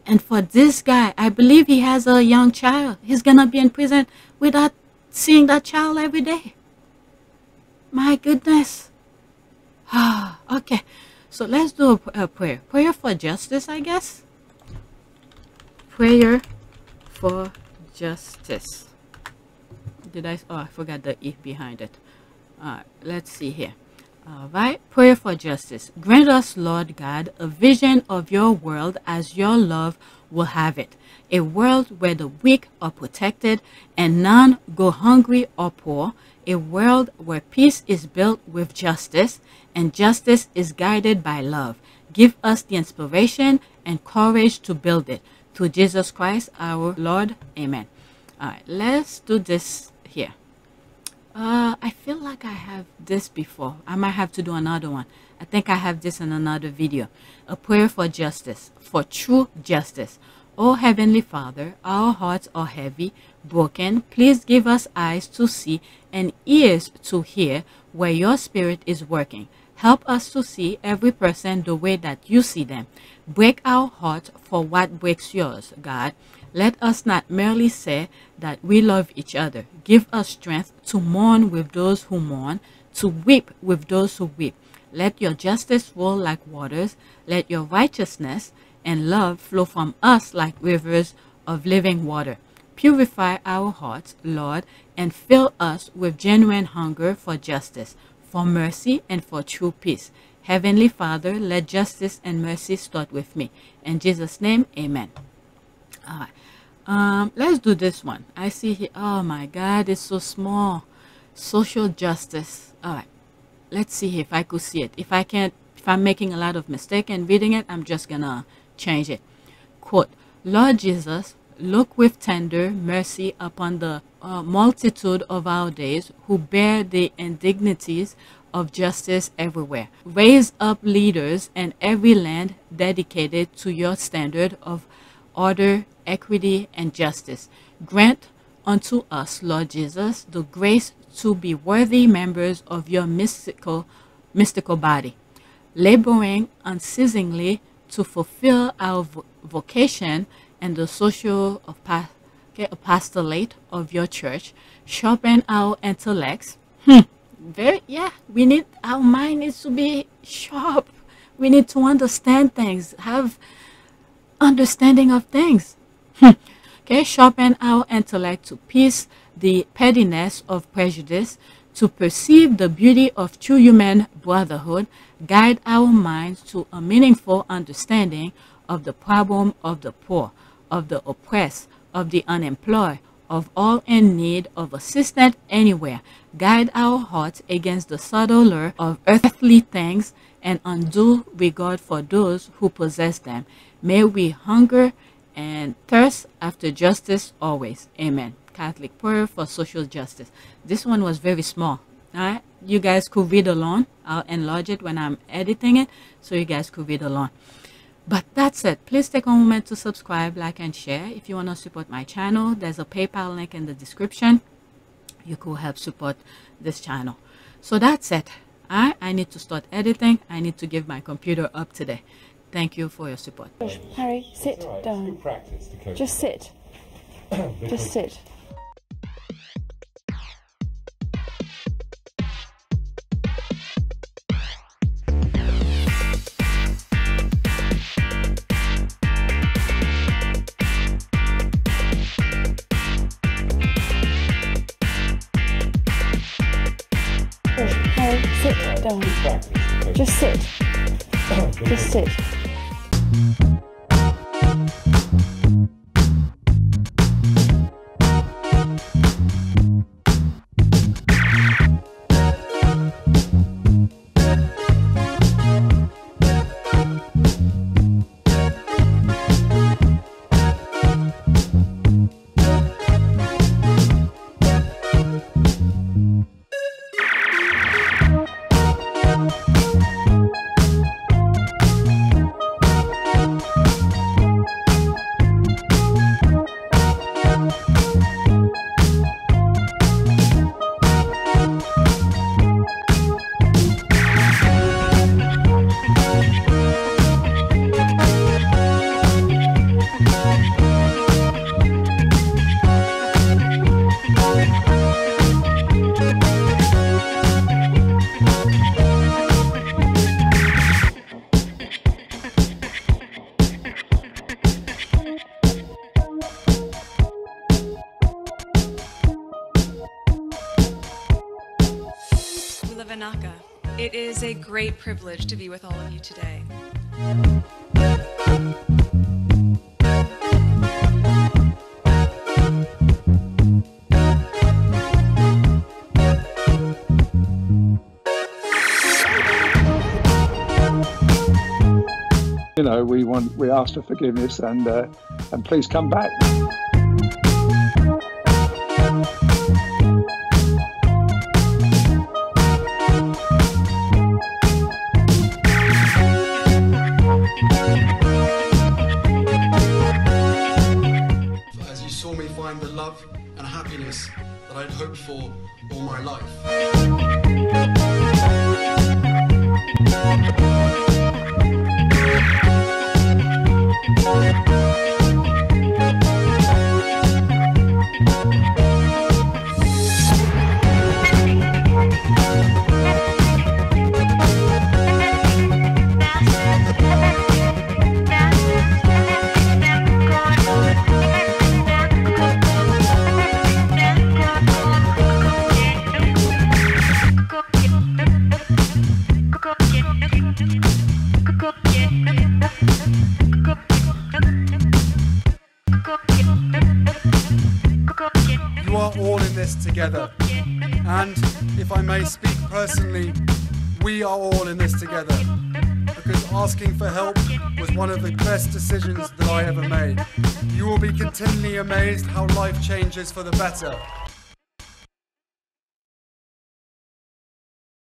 Speaker 3: And for this guy, I believe he has a young child. He's gonna be in prison without seeing that child every day. My goodness. Okay. So let's do a prayer. Prayer for justice, I guess. Prayer for justice. Did I? Oh, I forgot the E behind it. All right, let's see here. All right, prayer for justice. Grant us, Lord God, a vision of your world as your love will have it. A world where the weak are protected and none go hungry or poor. A world where peace is built with justice and justice is guided by love. Give us the inspiration and courage to build it. Through Jesus Christ our Lord. Amen. All right, let's do this here. I feel like I have this before. I might have to do another one. I think I have this in another video. A prayer for justice, for true justice. Oh Heavenly Father, our hearts are heavy, broken. Please give us eyes to see and ears to hear where your spirit is working. Help us to see every person the way that you see them. Break our hearts for what breaks yours, God. Let us not merely say that we love each other. Give us strength to mourn with those who mourn, to weep with those who weep. Let your justice roll like waters. Let your righteousness and love flow from us like rivers of living water. Purify our hearts, Lord, and fill us with genuine hunger for justice, for mercy, and for true peace. Heavenly Father, let justice and mercy start with me. In Jesus' name, amen. All right. Let's do this one. I see here. Oh my God, it's so small. Social justice. All right. Let's see if I could see it. If I can't, if I'm making a lot of mistake in reading it, I'm just gonna change it. Quote, Lord Jesus, look with tender mercy upon the multitude of our days who bear the indignities of justice everywhere. Raise up leaders in every land dedicated to your standard of order, equity, and justice. Grant unto us, Lord Jesus, the grace to be worthy members of your mystical body, laboring unceasingly to fulfill our vocation and the social apostolate of your church. Sharpen our intellects. We need, our mind needs to be sharp. We need to understand things, have understanding of things. Sharpen our intellect to pierce the pettiness of prejudice, to perceive the beauty of true human brotherhood. Guide our minds to a meaningful understanding of the problem of the poor, of the oppressed, of the unemployed, of all in need of assistance anywhere. Guide our hearts against the subtle lure of earthly things and undue regard for those who possess them. May we hunger and thirst after justice always. Amen. Catholic prayer for social justice. This one was very small. All right, you guys could read along. I'll enlarge it when I'm editing it, so you guys could read along. But that's it. Please take a moment to subscribe, like, and share. If you want to support my channel, there's a PayPal link in the description. You could help support this channel. So that's it. I need to start editing. I need to give my computer up today. Thank you for your support.
Speaker 9: Harry, sit down. Just sit. Just sit. Harry, sit down. Just sit. Just sit.
Speaker 10: Lavanaka. It is a great privilege to be with all of you today.
Speaker 11: You know, we ask for forgiveness and please come back.
Speaker 12: As you saw me find the love and happiness that I'd hoped for all my life. You are all in this together, and if I may speak personally, we are all in this together, because asking for help was one of the best decisions that I ever made. You will be continually amazed how life changes for the better.